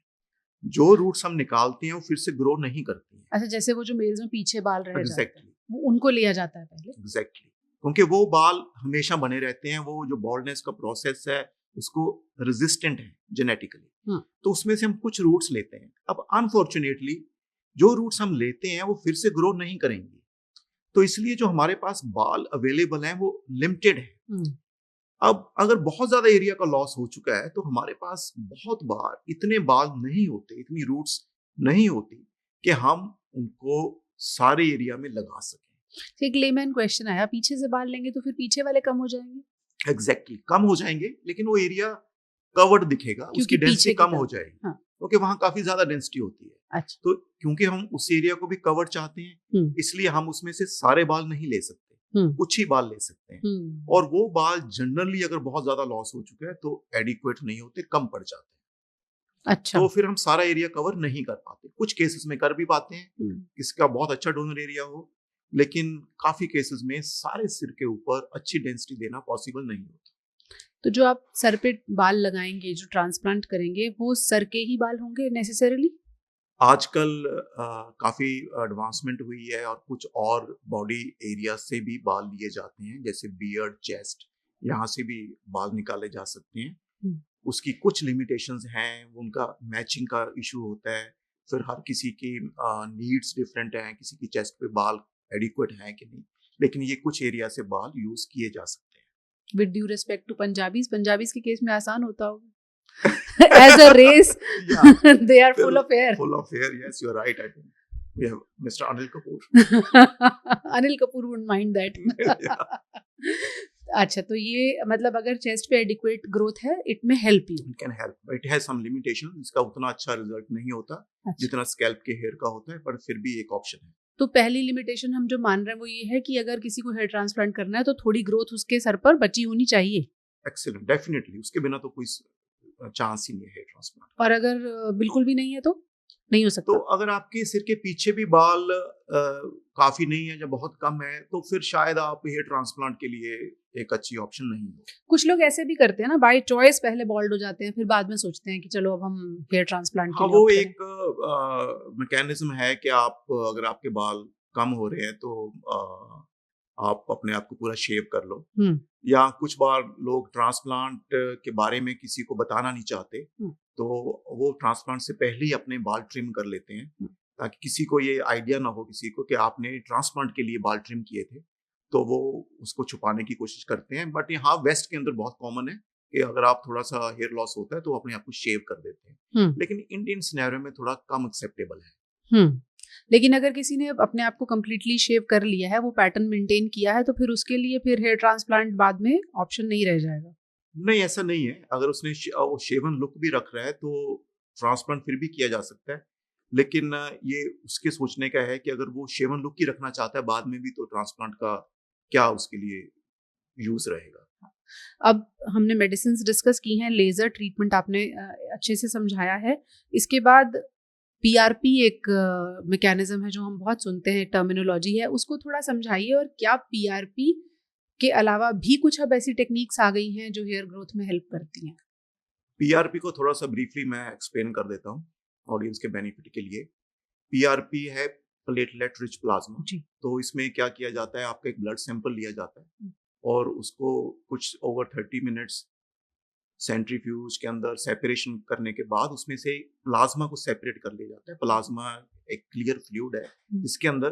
जो रूट्स हम निकालते हैं वो फिर से ग्रो नहीं करती हैं। अच्छा, जैसे वो जो मेल्स में पीछे बाल रह जाते हैं, वो उनको लिया जाता है पहले। एग्जैक्टली, क्योंकि वो बाल हमेशा बने रहते हैं। वो जो बॉल्डनेस का प्रोसेस है उसको रेजिस्टेंट है जेनेटिकली, तो उसमें से हम कुछ रूट्स लेते हैं। अब अनफॉर्चुनेटली जो रूट्स हम लेते हैं वो फिर से ग्रो नहीं करेंगे, तो इसलिए जो हमारे पास बाल अवेलेबल हैं वो लिमिटेड है। अब अगर बहुत ज्यादा एरिया का लॉस हो चुका है तो हमारे पास बहुत बार इतने बाल नहीं होते, इतनी रूट्स नहीं होती कि हम उनको सारे एरिया में लगा सकें। एक लेमैन क्वेश्चन आया, पीछे से बाल लेंगे तो फिर पीछे वाले कम हो जाएंगे? एग्जैक्टली, कम हो जाएंगे, लेकिन वो एरिया कवर्ड दिखेगा, उसकी डेंसिटी कम हो जाएगी, क्योंकि वहां काफी ज्यादा डेंसिटी होती है। अच्छा। तो क्योंकि हम उस एरिया को भी कवर चाहते हैं, इसलिए हम उसमें से सारे बाल नहीं ले सकते, कुछ ही बाल ले सकते हैं। और वो बाल जनरली अगर बहुत ज्यादा लॉस हो चुका है तो एडिक्वेट नहीं होते, कम पड़ जाते हैं। अच्छा। तो फिर हम सारा एरिया कवर नहीं कर पाते। कुछ केसेस में कर भी पाते हैं, किसका बहुत अच्छा डोनर एरिया हो, लेकिन काफी केसेस में सारे सिर के ऊपर अच्छी डेंसिटी देना पॉसिबल नहीं होता। तो जो आप सर पे बाल लगाएंगे, जो ट्रांसप्लांट करेंगे, वो सर के ही बाल होंगे नेसेसरीली? आजकल काफी एडवांसमेंट हुई है और कुछ और बॉडी एरिया से भी बाल लिए जाते हैं, जैसे बियर्ड, चेस्ट, यहाँ से भी बाल निकाले जा सकते हैं। उसकी कुछ लिमिटेशंस हैं, उनका मैचिंग का इशू होता है, फिर हर किसी की नीड्स डिफरेंट हैं, किसी की चेस्ट पे बाल एडिक्वेट हैं कि नहीं, लेकिन ये कुछ एरिया से बाल यूज किए जा सकते हैं। With due respect to Punjabis के केस में आसान होता होगा as a race they are full of hair. Full of hair, yes you are right. I think we have mister Anil Kapoor. Anil Kapoor wouldn't mind that. अच्छा, तो ये मतलब अगर चेस्ट पे एडिक्वेट ग्रोथ है, इट में help you. It can help, it has some limitation, इसका उतना अच्छा रिजल्ट नहीं होता जितना स्कैल्प के हेयर का होता है, पर फिर भी एक ऑप्शन है। तो पहली लिमिटेशन हम जो मान रहे हैं वो ये है कि अगर किसी को हेयर ट्रांसप्लांट करना है तो थोड़ी ग्रोथ उसके सर पर बची होनी चाहिए। एक्सीलेंट, डेफिनेटली, उसके बिना तो कोई चांस ही नहीं है हेयर ट्रांसप्लांट। और अगर बिल्कुल भी नहीं है तो नहीं हो सकता। तो अगर आपके सिर के पीछे भी बाल काफी नहीं है या बहुत कम है, तो फिर शायद आप हेयर ट्रांसप्लांट के लिए एक अच्छी ऑप्शन नहीं हो। कुछ लोग ऐसे भी करते हैं ना, बाय चॉइस पहले बॉल्ड हो जाते हैं, फिर बाद में सोचते हैं कि चलो अब हम हेयर ट्रांसप्लांट के लिए वो opt एक मैकेनिज्म है कि आप अगर आपके बाल कम हो रहे हैं तो आप अपने आप को पूरा शेव कर लो, या कुछ बार लोग ट्रांसप्लांट के बारे में किसी को बताना नहीं चाहते, तो वो ट्रांसप्लांट से पहले ही अपने बाल ट्रिम कर लेते हैं, ताकि किसी को ये आइडिया ना हो किसी को कि आपने ट्रांसप्लांट के लिए बाल ट्रिम किए थे, तो वो उसको छुपाने की कोशिश करते हैं। बट यहाँ वेस्ट के अंदर बहुत कॉमन है कि अगर आप थोड़ा सा हेयर लॉस होता है तो अपने आप को शेव कर देते हैं, लेकिन इंडियन सिनेरियो में थोड़ा कम एक्सेप्टेबल है। लेकिन अगर किसी ने अपने आप को कम्प्लीटली शेव कर लिया है, वो पैटर्न मेंटेन किया है, तो फिर उसके लिए फिर हेयर ट्रांसप्लांट बाद में ऑप्शन नहीं रह जाएगा? नहीं, ऐसा नहीं है। अगर उसने वो शेवन लुक भी रख रहा है तो ट्रांसप्लांट फिर भी किया जा सकता है, लेकिन ये उसके सोचने का है कि अगर वो शेवन लुक ही रखना चाहता है बाद में भी, तो ट्रांसप्लांट का क्या उसके लिए यूज रहेगा। अब हमने मेडिसिन डिस्कस की हैं, लेजर ट्रीटमेंट आपने अच्छे से समझाया है। इसके बाद पीआरपी एक मैकेनिज्म है जो हम बहुत सुनते हैं, टर्मिनोलॉजी है, उसको थोड़ा समझाइए। और क्या पीआरपी के अलावा भी कुछ अब ऐसी टेक्निक्स आ गई हैं जो हेयर ग्रोथ में हेल्प करती हैं? पीआरपी को थोड़ा सा ब्रीफली मैं एक्सप्लेन कर देता हूँ ऑडियंस के बेनिफिट के लिए। पीआरपी है प्लेटलेट रिच प्लाज्मा। तो इसमें क्या किया जाता है, आपका एक ब्लड सैंपल लिया जाता है और उसको कुछ ओवर 30 मिनट्स सेंट्रीफ्यूज के अंदर सेपरेशन करने के बाद उसमें से प्लाज्मा को सेपरेट कर लिया जाता है। प्लाज्मा एक क्लियर फ्लूइड है जिसके अंदर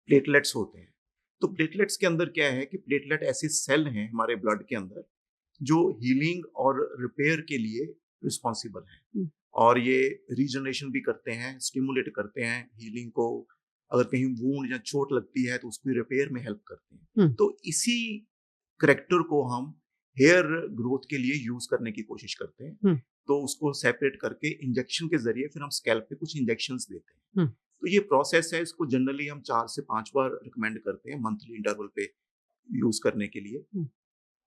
प्लेटलेट्स होते हैं। तो प्लेटलेट्स के अंदर क्या है कि प्लेटलेट ऐसे सेल हैं हमारे ब्लड के अंदर जो हीलिंग और रिपेयर के लिए रिस्पॉन्सिबल हैं, और ये रीजनरेशन भी करते हैं, स्टिमुलेट करते हैं हीलिंग को। अगर कहीं वूंड या चोट लगती है तो उसकी रिपेयर में हेल्प करते हैं। तो इसी करेक्टर को हम हेयर ग्रोथ के लिए यूज करने की कोशिश करते हैं। तो उसको सेपरेट करके इंजेक्शन के जरिए फिर हम स्कैल्प पे कुछ इंजेक्शंस देते हैं। तो ये प्रोसेस है, इसको जनरली हम 4 से 5 बार रिकमेंड करते हैं मंथली इंटरवल पे यूज करने के लिए।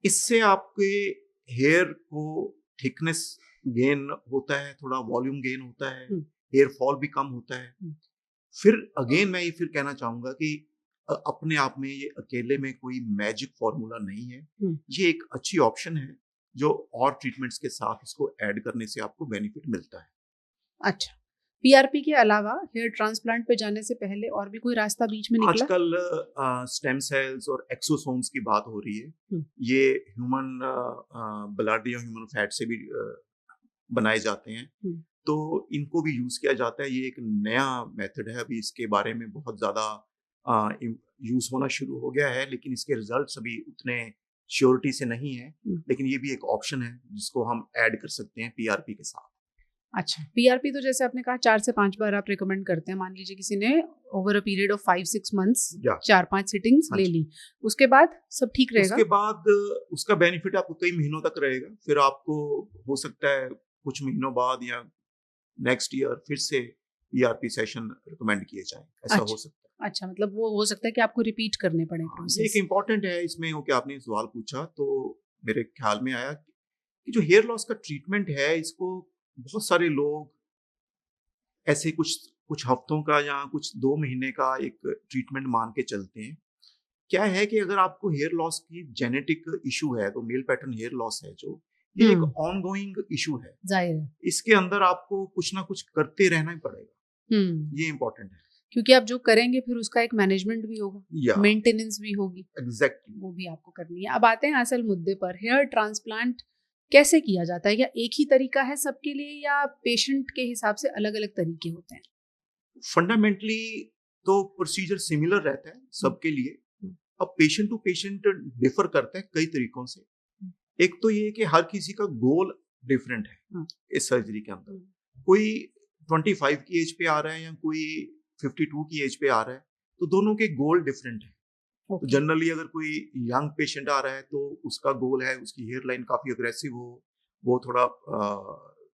इससे आपके हेयर को थिकनेस गेन होता है, थोड़ा वॉल्यूम गेन होता है, हेयर फॉल भी कम होता है। फिर अगेन मैं ये फिर कहना चाहूंगा कि अपने आप में ये अकेले में कोई मैजिक फॉर्मूला नहीं है। ये एक अच्छी ऑप्शन है जो और ट्रीटमेंट्स के साथ इसको ऐड करने से आपको बेनिफिट मिलता है। अच्छा, पीआरपी के अलावा हेयर ट्रांसप्लांट पे जाने से पहले और भी कोई रास्ता बीच में निकला? आजकल स्टेम सेल्स और एक्सोसोम्स की बात हो रही है। ये ह्यूमन ब्लड या ह्यूमन फैट से भी बनाए जाते हैं, तो इनको भी यूज किया जाता है। ये एक नया मेथड है, अभी इसके बारे में बहुत ज्यादा यूज होना शुरू हो गया है, लेकिन इसके रिजल्ट्स अभी उतने श्योरिटी से नहीं है। लेकिन ये भी एक ऑप्शन है जिसको हम ऐड कर सकते हैं पीआरपी के साथ। अच्छा, पीआरपी तो जैसे आपने कहा 4 से 5 बार आप रिकमेंड करते हैं। मान लीजिए किसी ने over a period of 5-6 months 4-5 sittings ले ली, उसके बाद सब ठीक रहेगा? उसके बाद उसका बेनिफिट आपको कई महीनों तक रहेगा। फिर आपको हो सकता है कुछ महीनों बाद या नेक्स्ट ईयर फिर से पीआरपी सेशन रिकमेंड किए जाए, ऐसा हो सकता है। अच्छा, मतलब वो हो सकता है कि आपको रिपीट करने पड़े प्रोसेस। एक इम्पॉर्टेंट है इसमें, क्योंकि आपने सवाल पूछा तो मेरे ख्याल में आया कि जो हेयर लॉस का ट्रीटमेंट है, इसको बहुत सारे लोग ऐसे कुछ हफ्तों का या कुछ 2 महीने का एक ट्रीटमेंट मान के चलते हैं। क्या है कि अगर आपको हेयर लॉस की जेनेटिक इशू है, तो मेल पैटर्न हेयर लॉस है जो ये एक ऑनगोइंग इशू है, जाहिर है इसके अंदर आपको कुछ ना कुछ करते रहना ही पड़ेगा। ये इम्पोर्टेंट है, क्योंकि आप जो करेंगे फिर उसका एक मैनेजमेंट भी होगा, मेंटेनेंस भी होगी। एग्जैक्टली, वो भी आपको करनी है। अब आते हैं असल मुद्दे पर, हेयर ट्रांसप्लांट कैसे किया जाता है? या एक ही तरीका है सबके लिए या पेशेंट के हिसाब से अलग अलग तरीके होते हैं? फंडामेंटली तो प्रोसीजर सिमिलर रहता है सबके लिए। अब पेशेंट टू पेशेंट डिफर करता है कई तरीकों से। एक तो ये कि हर किसी का गोल डिफरेंट है इस सर्जरी के अंदर। कोई 25 की एज पे आ रहा है या कोई 52 की एज पे आ रहा है, तो दोनों के गोल डिफरेंट है। तो जनरली अगर कोई यंग पेशेंट आ रहा है तो उसका गोल है उसकी हेयर लाइन काफी अग्रेसिव हो, वो थोड़ा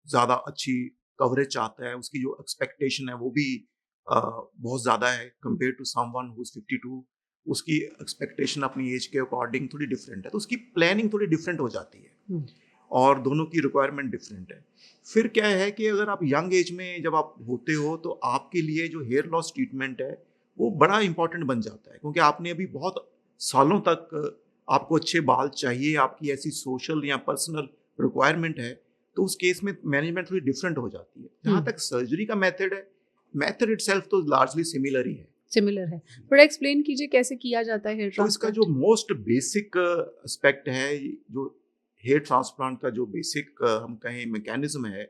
ज्यादा अच्छी कवरेज चाहता है, उसकी जो एक्सपेक्टेशन है वो भी बहुत ज्यादा है compare to someone who is 52। उसकी एक्सपेक्टेशन अपनी एज के अकॉर्डिंग थोड़ी डिफरेंट है, तो उसकी प्लानिंग थोड़ी डिफरेंट हो जाती है और दोनों की रिक्वायरमेंट डिफरेंट है। फिर क्या है कि अगर आप यंग एज में जब आप होते हो तो आपके लिए जो हेयर लॉस ट्रीटमेंट है वो बड़ा इंपॉर्टेंट बन जाता है, क्योंकि आपने अभी बहुत सालों तक आपको अच्छे बाल चाहिए, आपकी ऐसी सोशल या पर्सनल रिक्वायरमेंट है, तो उस केस में मैनेजमेंट थोड़ी डिफरेंट हो जाती है। जहाँ तक सर्जरी का मेथड है, मेथड इटसेल्फ तो लार्जली सिमिलर ही है। सिमिलर है, थोड़ा एक्सप्लेन कीजिए कैसे किया जाता है हेयर ट्रांसप्लांट। तो इसका जो मोस्ट बेसिक एस्पेक्ट है, जो हेयर ट्रांसप्लांट का जो बेसिक हम कहें मैकेनिज्म है,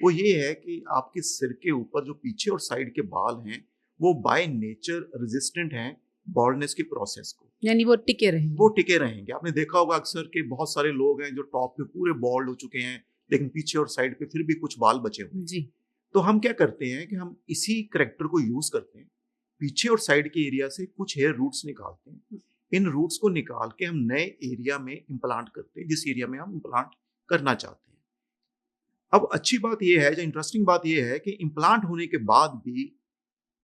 वो ये है कि आपके सिर के ऊपर जो पीछे और साइड के बाल हैं वो बाय नेचर रेजिस्टेंट हैं बॉल्डनेस की प्रोसेस को, यानी वो टिके रहेंगे। वो टिके रहेंगे। आपने देखा होगा अक्सर के बहुत सारे लोग हैं जो टॉप पे पूरे बॉल्ड हो चुके हैं लेकिन पीछे और साइड पे फिर भी कुछ बाल बचे हुए जी। तो हम क्या करते हैं कि हम इसी करेक्टर को यूज करते हैं, पीछे और साइड के एरिया से कुछ हेयर रूट्स निकालते हैं। इन रूट्स को निकाल के हम नए एरिया में इम्प्लांट करते हैं, जिस एरिया में हम इम्प्लांट करना चाहते हैं। अब अच्छी बात यह है, जो इंटरेस्टिंग बात यह है कि इम्प्लांट होने के बाद भी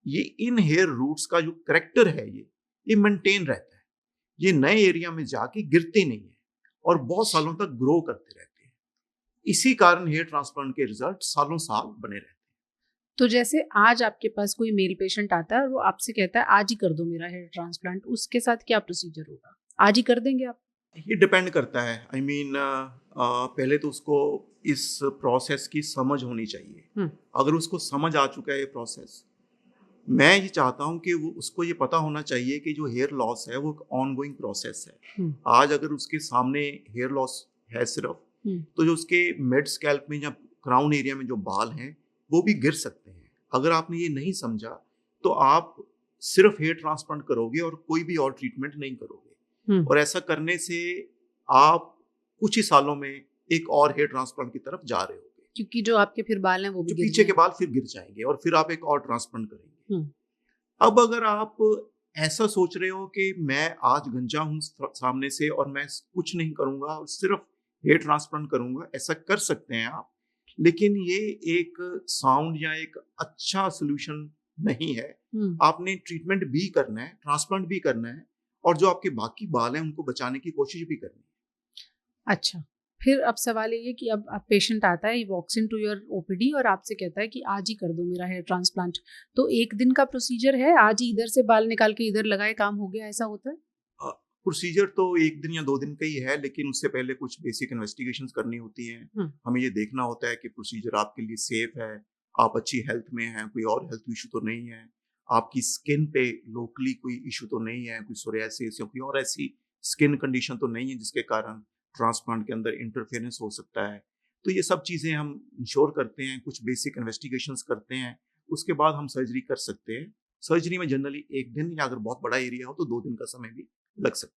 ये इन हेयर रूट्स का जो करेक्टर है ये मेंटेन रहता है। ये नए एरिया में जाके गिरते नहीं है और बहुत सालों तक ग्रो करते रहते हैं। इसी कारण हेयर ट्रांसप्लांट के रिजल्ट सालों साल बने रहते हैं। तो जैसे आज आपके पास कोई मेल पेशेंट आता है और वो आपसे कहता है आज ही कर दो मेरा हेयर ट्रांसप्लांट, उसके साथ क्या प्रोसीजर होगा? आज ही कर देंगे आप? ये डिपेंड करता है। आई मीन पहले तो उसको इस प्रोसेस की समझ होनी चाहिए। अगर उसको समझ आ चुका है ये प्रोसेस, मैं ये चाहता हूँ कि वो उसको ये पता होना चाहिए कि जो हेयर लॉस है वो एक ऑनगोइंग प्रोसेस है। आज अगर उसके सामने हेयर लॉस है सिर्फ, तो जो उसके मिड स्कैल्प में या क्राउन एरिया में जो बाल हैं वो भी गिर सकते हैं। अगर आपने ये नहीं समझा तो आप सिर्फ हेयर ट्रांसप्लांट करोगे और कोई भी और ट्रीटमेंट नहीं करोगे, और ऐसा करने से आप कुछ ही सालों में एक और हेयर ट्रांसप्लांट की तरफ जा रहे होगे, क्योंकि जो आपके फिर बाल हैं वो भी पीछे के बाल फिर गिर जाएंगे और फिर आप एक और ट्रांसप्लांट करेंगे। अब अगर आप ऐसा सोच रहे हो कि मैं आज गंजा हूं सामने से और मैं कुछ नहीं करूंगा और सिर्फ हेयर ट्रांसप्लांट करूंगा, ऐसा कर सकते हैं आप, लेकिन ये एक साउंड या एक अच्छा सोल्यूशन नहीं है। आपने ट्रीटमेंट भी करना है, ट्रांसप्लांट भी करना है, और जो आपके बाकी बाल हैं उनको बचाने की कोशिश भी करनी है। अच्छा, फिर अब सवाल ये कि अब पेशेंट आता है, वॉक्स इन टू योर ओपीडी और आपसे कहता है कि आज ही कर दो मेरा हेयर ट्रांसप्लांट, तो एक दिन का प्रोसीजर है, आज ही इधर से बाल निकाल के इधर लगाए काम हो गया, ऐसा होता है? प्रोसीजर तो एक दिन या 2 दिन का ही है, लेकिन उससे पहले कुछ बेसिक इन्वेस्टिगेशंस करनी होती हैं। हमें ये देखना होता है कि प्रोसीजर आपके लिए सेफ है, आप अच्छी हेल्थ में हैं, कोई और हेल्थ इशू तो नहीं है, आपकी स्किन पे लोकली कोई इशू तो नहीं है, कोई सोरियासिस या कोई और ऐसी स्किन कंडीशन तो नहीं है जिसके कारण ट्रांसप्लांट के अंदर इंटरफेरेंस हो सकता है। तो ये सब चीज़ें हम इंश्योर करते हैं, कुछ बेसिक इन्वेस्टिगेशंस करते हैं, उसके बाद हम सर्जरी कर सकते हैं। सर्जरी में जनरली 1 दिन या अगर बहुत बड़ा एरिया हो तो 2 दिन का समय भी लग सकता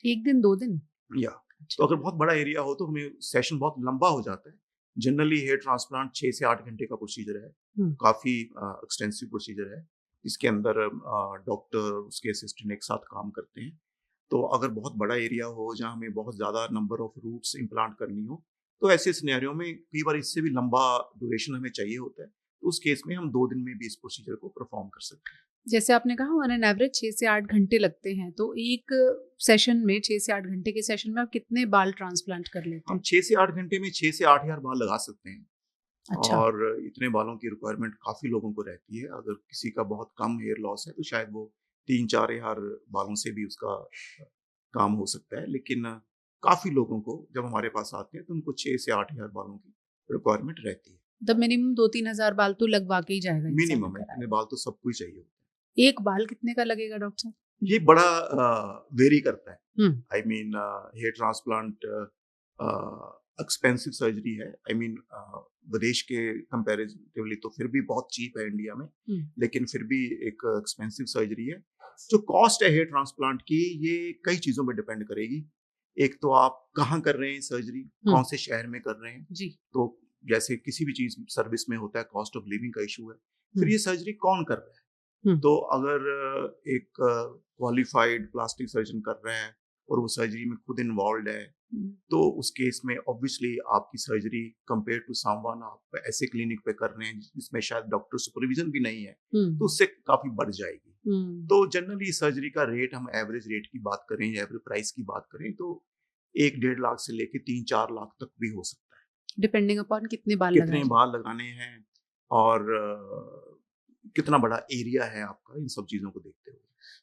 है। 1 दिन 2 दिन? या तो अगर बहुत बड़ा एरिया हो तो हमें सेशन बहुत लंबा हो जाता है। जनरली हेयर ट्रांसप्लांट 6 से 8 घंटे का प्रोसीजर है, काफ़ी एक्सटेंसिव प्रोसीजर है, इसके अंदर डॉक्टर उसके असिस्टेंट एक साथ काम करते हैं। तो अगर बहुत बड़ा एरिया हो जहाँ हमें बहुत ज़्यादा नंबर ऑफ रूट्स इम्प्लांट करनी हो, तो ऐसे सिनेरियो में कई बार इससे भी लंबा ड्यूरेशन हमें चाहिए होता है, तो उस केस में हम 2 दिन में भी इस प्रोसीजर को परफॉर्म कर सकते हैं। जैसे आपने कहा ऑन एन एवरेज 6 से 8 घंटे लगते हैं, तो एक सेशन में 6 से 8 घंटे के सेशन में आप कितने बाल ट्रांसप्लांट कर लेते हैं? हम 6 से 8 घंटे में 6 से 8 हज़ार बाल लगा सकते हैं। अच्छा। और इतने बालों की रिक्वायरमेंट काफ़ी लोगों को रहती है। अगर किसी का बहुत कम हेयर लॉस है तो शायद वो 3-4 हज़ार बालों से भी उसका काम हो सकता है, लेकिन काफ़ी लोगों को जब हमारे पास आते हैं तो उनको 6 से 8 हज़ार बालों की रिक्वायरमेंट रहती है। तब मिनिमम 2-3 हज़ार बाल तो लगवा के ही जाएगा। मिनिमम इतने बाल तो सबको ही चाहिए होता है। एक बाल कितने का लगेगा डॉक्टर साहब? ये बड़ा वेरी करता है। I mean hair transplant expensive surgery है। आई मीन विदेश के कंपैरेटिवली तो फिर भी बहुत चीप है इंडिया में, लेकिन फिर भी एक एक्सपेंसिव सर्जरी है। जो कॉस्ट है हेयर ट्रांसप्लांट की, ये कई चीज़ों पे डिपेंड करेगी। एक तो आप कहाँ कर रहे हैं सर्जरी, कौन से शहर में कर रहे हैं जी। तो जैसे किसी भी चीज सर्विस में होता है, कॉस्ट ऑफ लिविंग का इशू है। फिर ये सर्जरी कौन कर रहा है, तो अगर एक क्वालिफाइड प्लास्टिक सर्जन कर रहा है और वो सर्जरी में खुद इन्वॉल्व है, तो उस केस में ऑब्वियसली आपकी सर्जरी कंपेयर टू समवन आप ऐसे क्लिनिक पे कर रहे हैं जिसमें शायद डॉक्टर सुपरविजन भी नहीं है, तो उससे काफी बढ़ जाएगी। तो जनरली सर्जरी का रेट, हम एवरेज रेट की बात करें, एवरेज प्राइस की बात करें, तो 1-1.5 लाख से लेके 3-4 लाख तक भी हो सकता है, डिपेंडिंग अपॉन कितने बाल लगाने हैं और कितना बड़ा एरिया है आपका, इन सब चीजों को देखते हुए।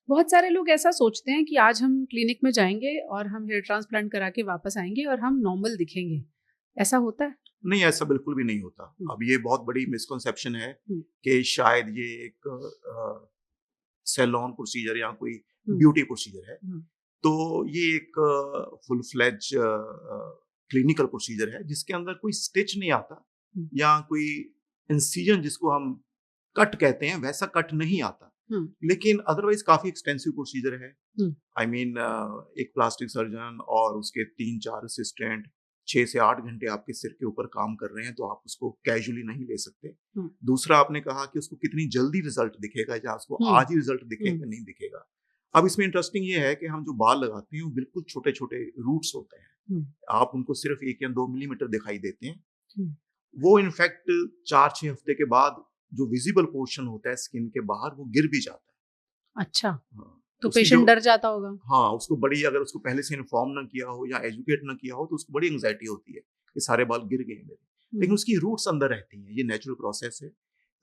बहुत सारे लोग ऐसा सोचते हैं कि आज हम क्लिनिक में जाएंगे और हम हेयर ट्रांसप्लांट करा के वापस आएंगे और हम नॉर्मल दिखेंगे, ऐसा होता है? नहीं, ऐसा बिल्कुल भी नहीं होता। अब ये बहुत बड़ी मिसकंसेप्शन है कि शायद ये एक सैलून प्रोसीजर या कोई ब्यूटी प्रोसीजर है, तो ये एक फुल फ्लेज क्लिनिकल प्रोसीजर है जिसके अंदर कोई स्टिच नहीं आता या कोई इंसिजन जिसको हम कट कहते हैं वैसा कट नहीं आता, लेकिन अदरवाइज काफी एक्सटेंसिव प्रोसीजर है। आई मीन एक प्लास्टिक सर्जन और उसके 3-4 असिस्टेंट 6 से 8 घंटे आपके सिर के ऊपर काम कर रहे हैं, तो आप उसको कैजुअली नहीं ले सकते। दूसरा, आपने कहा कि उसको कितनी जल्दी रिजल्ट दिखेगा या उसको आज ही रिजल्ट दिखेगा नहीं दिखेगा। अब इसमें इंटरेस्टिंग ये है कि हम जो बाल लगाते हैं वो बिल्कुल छोटे छोटे रूट्स होते हैं, आप उनको सिर्फ 1 या 2 मिलीमीटर दिखाई देते हैं। वो इनफैक्ट 4-6 हफ्ते के बाद जो विजिबल पोर्शन होता है स्किन के बाहर, वो गिर भी जाता है। अच्छा, तो पेशेंट डर जाता होगा। हाँ, उसको बड़ी, अगर उसको पहले से इन्फॉर्म ना किया हो या एजुकेट ना किया हो तो उसको बड़ी एंग्जाइटी होती है कि सारे बाल गिर गए मेरे, लेकिन उसकी रूट्स अंदर रहती हैं, ये नेचुरल प्रोसेस है।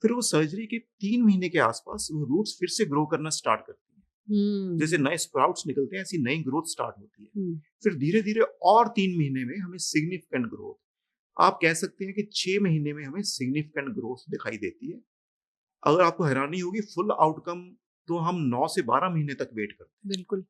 फिर वो सर्जरी के 3 महीने के आसपास वो रूट्स फिर से ग्रो करना स्टार्ट करती हैं। जैसे नए स्प्राउट्स निकलते हैं ऐसी नई ग्रोथ स्टार्ट होती है। फिर धीरे धीरे और 3 महीने में हमें सिग्निफिकेंट ग्रोथ, आप कह सकते हैं कि 6 महीने में हमें सिग्निफिकेंट ग्रोथ दिखाई देती है। अगर आपको हैरानी होगी, फुल आउटकम तो हम 9 से 12 महीने तक वेट करते हैं। बिल्कुल।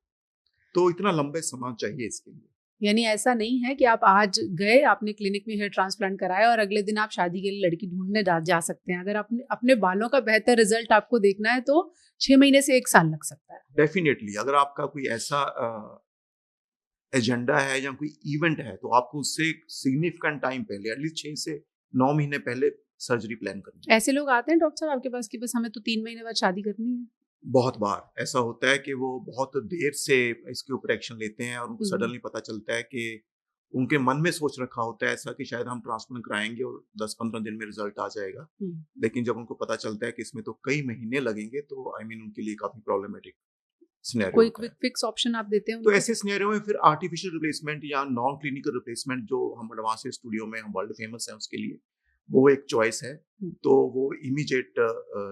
तो इतना लंबे समय चाहिए इसके लिए। यानी ऐसा नहीं है कि आप आज गए, आपने क्लिनिक में हेयर ट्रांसप्लांट कराया और अगले दिन आप शादी के लिए लड़की ढूंढने जा सकते हैं। अगर अपने बालों का बेहतर रिजल्ट आपको देखना है तो 6 महीने से 1 साल लग सकता है। डेफिनेटली, अगर आपका कोई ऐसा एजेंडा है या कोई इवेंट है तो आपको उससे सिग्निफिकेंट टाइम पहले, एटलीस्ट 6 से 9 महीने पहले सर्जरी प्लान करनी है। ऐसे लोग आते हैं डॉक्टर साहब आपके पास कि बस हमें तो 3 महीने बाद शादी करनी है? बहुत बार ऐसा होता है कि वो बहुत देर से इसके ऊपर एक्शन लेते हैं और उनको सडनली पता चलता है कि उनके मन में सोच रखा होता है ऐसा कि शायद हम ट्रांसप्लांट कराएंगे और 10-15 दिन में रिजल्ट आ जाएगा, लेकिन जब उनको पता चलता है कि इसमें तो कई महीने लगेंगे, तो आई मीन उनके लिए काफी प्रॉब्लमेटिक सिनेरियो। कोई क्विक फिक्स ऑप्शन आप देते हैं? तो ऐसे सिनेरियो में फिर आर्टिफिशियल रिप्लेसमेंट या नॉन क्लिनिकल रिप्लेसमेंट, जो हम एडवांस स्टूडियो में हम वर्ल्ड फेमस है उसके लिए, वो एक चॉइस है। तो वो इमीडिएट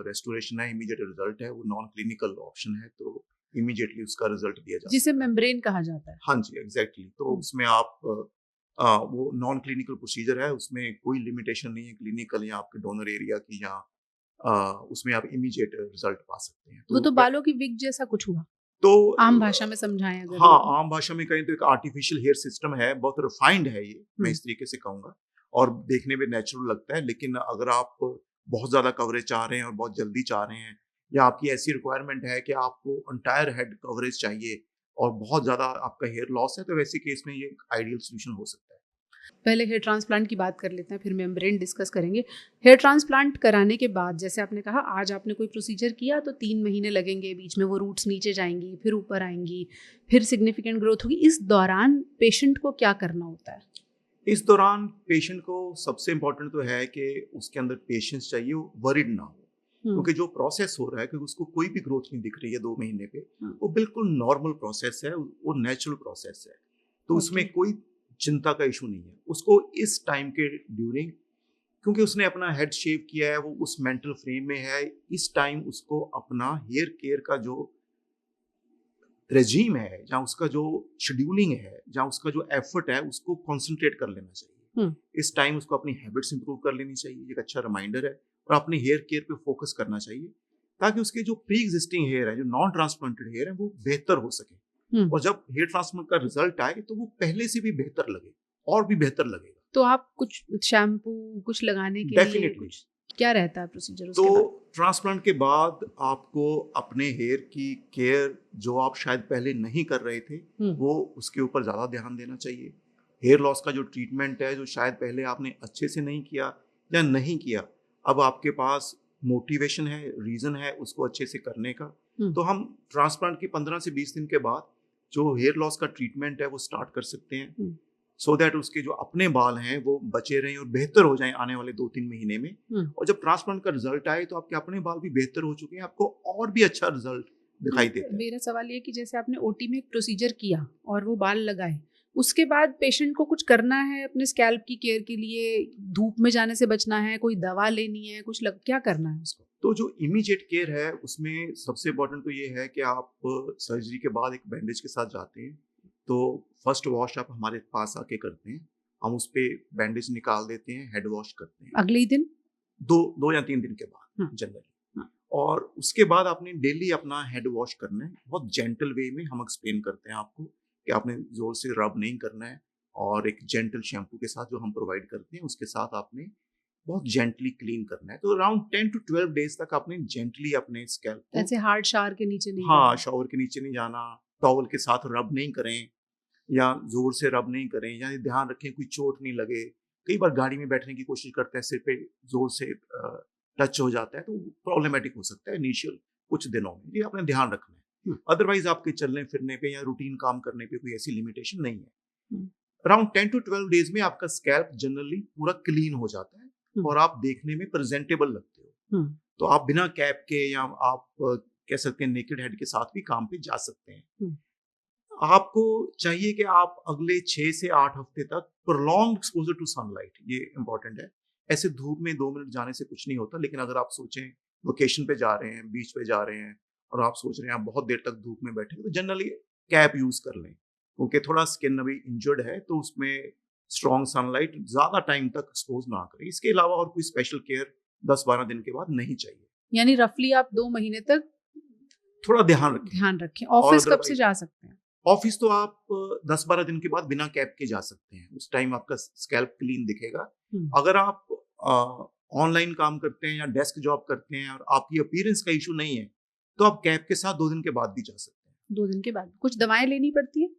रेस्टोरेशन है, इमीडिएट रिजल्ट है, वो नॉन क्लिनिकल ऑप्शन है, तो इमीडिएटली उसका रिजल्ट दिया जाता है, जिसे मेम्ब्रेन कहा जाता है। हाँ जी, एग्जैक्टली। तो उसमें आप वो नॉन क्लिनिकल प्रोसीजर है, उसमें कोई लिमिटेशन नहीं है क्लिनिकल या आपके डोनर एरिया की, या उसमें आप इमीडिएट रिजल्ट पा सकते हैं। वो तो बालों की विग जैसा कुछ हुआ, तो आम भाषा में समझाएं अगर। हाँ, आम भाषा में कहें तो एक आर्टिफिशियल हेयर सिस्टम है, बहुत रिफाइंड है ये, मैं इस तरीके से कहूँगा, और देखने में नेचुरल लगता है। लेकिन अगर आप बहुत ज्यादा कवरेज चाह रहे हैं और बहुत जल्दी चाह रहे हैं, या आपकी ऐसी रिक्वायरमेंट है कि आपको एंटायर हेड कवरेज चाहिए और बहुत ज्यादा आपका हेयर लॉस है, तो वैसे केस में ये एक आइडियल सोल्यूशन हो सकता है। पहले हेयर ट्रांसप्लांट की बात कर लेते हैं, फिर मेम्ब्रेन डिस्कस करेंगे। हेयर ट्रांसप्लांट कराने के बाद, जैसे आपने कहा, आज आपने कोई प्रोसीजर किया तो 3 महीने लगेंगे, बीच में वो रूट्स नीचे जाएंगी, फिर ऊपर आएंगी, फिर सिग्निफिकेंट ग्रोथ होगी। इस दौरान पेशेंट को क्या करना होता है? इस दौरान पेशेंट को सबसे इम्पोर्टेंट तो है कि उसके अंदर पेशेंस चाहिए, वो वरिड ना हो, क्योंकि जो प्रोसेस हो रहा है कि उसको कोई भी ग्रोथ नहीं दिख रही है 2 महीने पे, वो बिल्कुल नॉर्मल प्रोसेस है, वो नेचुरल प्रोसेस है, तो उसमें कोई चिंता का इशू नहीं है। उसको इस टाइम के ड्यूरिंग, क्योंकि उसने अपना हेड शेव किया है, वो उस मेंटल फ्रेम में है, इस टाइम उसको अपना हेयर केयर का जो रेजीम है, जहाँ उसका जो शेड्यूलिंग है, जहाँ उसका जो एफर्ट है, उसको कंसंट्रेट कर लेना चाहिए। इस टाइम उसको अपनी हैबिट्स इंप्रूव कर लेनी चाहिए, एक अच्छा रिमाइंडर है, और अपने हेयर केयर पे फोकस करना चाहिए, ताकि उसके जो प्री एग्जिस्टिंग हेयर है, जो नॉन ट्रांसप्लांटेड हेयर है, वो बेहतर हो सके, और जब हेयर ट्रांसप्लांट का रिजल्ट आए तो वो पहले से भी बेहतर लगे। और भी बेहतर लगेगा। तो आप कुछ शैम्पू कुछ लगाने के लिए कुछ क्या रहता है प्रोसीजर उसके बाद? तो ट्रांसप्लांट के बाद आपको अपने हेयर की केयर जो आप शायद पहले नहीं कर रहे थे वो उसके ऊपर ज़्यादा ध्यान देना चाहिए। हेयर लॉस का जो ट्रीटमेंट है जो शायद पहले आपने अच्छे से नहीं किया या नहीं किया, अब आपके पास मोटिवेशन है, रीज़न है उसको अच्छे से करने का, तो हम ट्रांसप्लांट के 15 से 20 दिन के बाद जो हेयर लॉस का ट्रीटमेंट है वो स्टार्ट कर सकते हैं, सो दैट उसके जो अपने बाल हैं वो बचे रहें और बेहतर हो जाएं आने वाले 2-3 महीने में। और जब ट्रांसप्लांट का रिजल्ट आए तो आपके अपने बाल भी बेहतर हो चुके हैं, आपको और भी अच्छा रिजल्ट दिखाई देता है। मेरा सवाल ये कि जैसे आपने ओटी में एक प्रोसीजर किया और वो बाल लगाए, उसके बाद पेशेंट को कुछ करना है अपने स्कैल्प की केयर के लिए, धूप में जाने से बचना है, कोई दवा लेनी है, क्या करना है उसको? तो जो इमीडिएट केयर है उसमें सबसे इम्पोर्टेंट तो ये है कि आप सर्जरी के बाद एक बैंडेज के साथ जाते हैं, तो फर्स्ट वॉश आप हमारे पास आके करते हैं, हम उस पर बैंडेज निकाल देते हैं, हेड वॉश करते हैं अगले ही दिन, 2 या 3 दिन के बाद जनरली। और उसके बाद आपने डेली अपना हेड वॉश करना है, बहुत जेंटल वे में हम एक्सप्लेन करते हैं आपको कि आपने जोर से रब नहीं करना है, और एक जेंटल शैम्पू के साथ जो हम प्रोवाइड करते हैं उसके साथ आपने बहुत जेंटली क्लीन करना है। तो अराउंड 10 to 12 डेज तक आपने जेंटली अपने स्कैल्प को, ऐसे हार्ड शावर के नीचे नहीं, हाँ शावर के नीचे नहीं जाना, टॉवल के साथ रब नहीं करें या जोर से रब नहीं करें, या ध्यान रखें कोई चोट नहीं लगे। कई बार गाड़ी में बैठने की कोशिश करते हैं, सिर पे जोर से टच हो जाता है तो प्रॉब्लमेटिक हो सकता है इनिशियल कुछ दिनों में, ये आपने ध्यान रखना है। अदरवाइज आपके चलने फिरने पे या रूटीन काम करने पे कोई ऐसी लिमिटेशन नहीं है। अराउंड 10 to 12 डेज में आपका स्कैल्प जनरली पूरा क्लीन हो जाता है और आप देखने में प्रेजेंटेबल लगते हो। तो आप बिना कैप के या आप कह सकते हैं नेकेड हेड के साथ भी काम पे जा सकते हैं। आपको चाहिए कि आप अगले 6 से 8 हफ्ते तक प्रोलॉन्ग्ड एक्सपोजर टू सनलाइट, ये इंपॉर्टेंट है। ऐसे धूप में 2 मिनट जाने से कुछ नहीं होता, लेकिन अगर आप सोचें लोकेशन पे जा रहे हैं, बीच पे जा रहे हैं और आप सोच रहे हैं आप बहुत देर तक धूप में बैठे, तो जनरली कैप यूज कर लें, क्योंकि थोड़ा स्किन अभी इंजर्ड है तो उसमें स्ट्रॉन्ग सनलाइट ज्यादा टाइम तक एक्सपोज ना करें। इसके अलावा और कोई स्पेशल केयर 10-12 दिन के बाद नहीं चाहिए। यानी रफली आप 2 महीने तक थोड़ा ध्यान रखें। ऑफिस कब से जा सकते हैं? ऑफिस तो आप 10-12 दिन के बाद बिना कैप के जा सकते हैं, उस टाइम आपका स्कैल्प क्लीन दिखेगा। अगर आप ऑनलाइन काम करते हैं या डेस्क जॉब करते हैं और आपकी अपीयरेंस का इशू नहीं है तो आप कैप के साथ 2 दिन के बाद भी जा सकते हैं। 2 दिन के बाद कुछ दवाएं लेनी पड़ती है?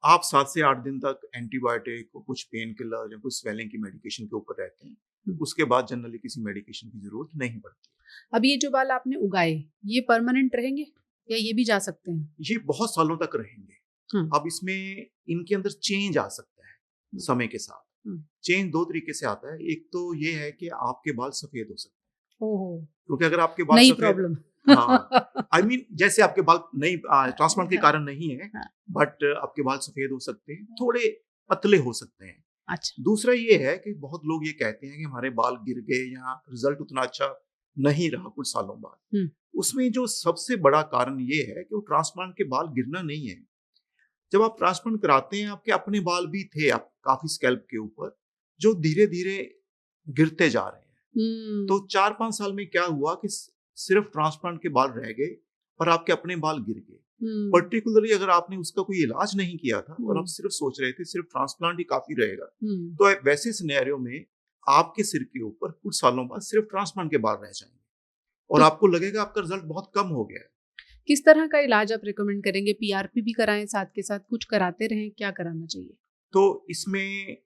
आप 7 से 8 दिन तक एंटीबायोटिक, कुछ पेन किलर या कुछ स्वेलिंग की मेडिकेशन के ऊपर रहते हैं। उसके बाद जनरली किसी मेडिकेशन की जरूरत नहीं पड़ती। अब ये जो बाल आपने उगाए ये परमानेंट रहेंगे या ये भी जा सकते हैं? ये बहुत सालों तक रहेंगे। अब इसमें इनके अंदर चेंज आ सकता है समय के साथ। चेंज 2 तरीके से आता है, एक तो ये है कि आपके बाल सफेद हो सकते हैं, क्योंकि अगर आपके बाल नई सफेद, प्रॉब्लम, आई मीन जैसे आपके बाल नई ट्रांसप्लांट के कारण नहीं है, बट आपके बाल सफेद हो सकते हैं, थोड़े पतले हो सकते हैं। अच्छा। दूसरा ये है कि बहुत लोग ये कहते हैं कि हमारे बाल गिर गए या रिजल्ट उतना अच्छा नहीं रहा कुछ सालों बाद। उसमें जो सबसे बड़ा कारण ये है कि वो ट्रांसप्लांट के बाल गिरना नहीं है। जब आप ट्रांसप्लांट कराते हैं आपके अपने बाल भी थे आप काफी स्कैल्प के ऊपर जो धीरे धीरे गिरते जा रहे हैं। तो 4-5 साल में क्या हुआ कि सिर्फ ट्रांसप्लांट के बाल रह गए और आपके अपने बाल गिर गए। पर्टिकुलरली अगर आपने उसका कोई इलाज नहीं किया था और आप सिर्फ सोच रहे थे सिर्फ ट्रांसप्लांट ही काफी रहेगा, तो वैसे सिनेरियो में आपके सिर के ऊपर कुछ सालों बाद सिर्फ ट्रांसप्लांट के बाल रह जाएंगे और आपको लगेगा आपका रिजल्ट बहुत कम हो गया है। किस तरह का इलाज आप रिकमेंड करेंगे? पीआरपी भी कराएं साथ के साथ, कुछ कराते रहें, क्या कराना चाहिए? तो इसमें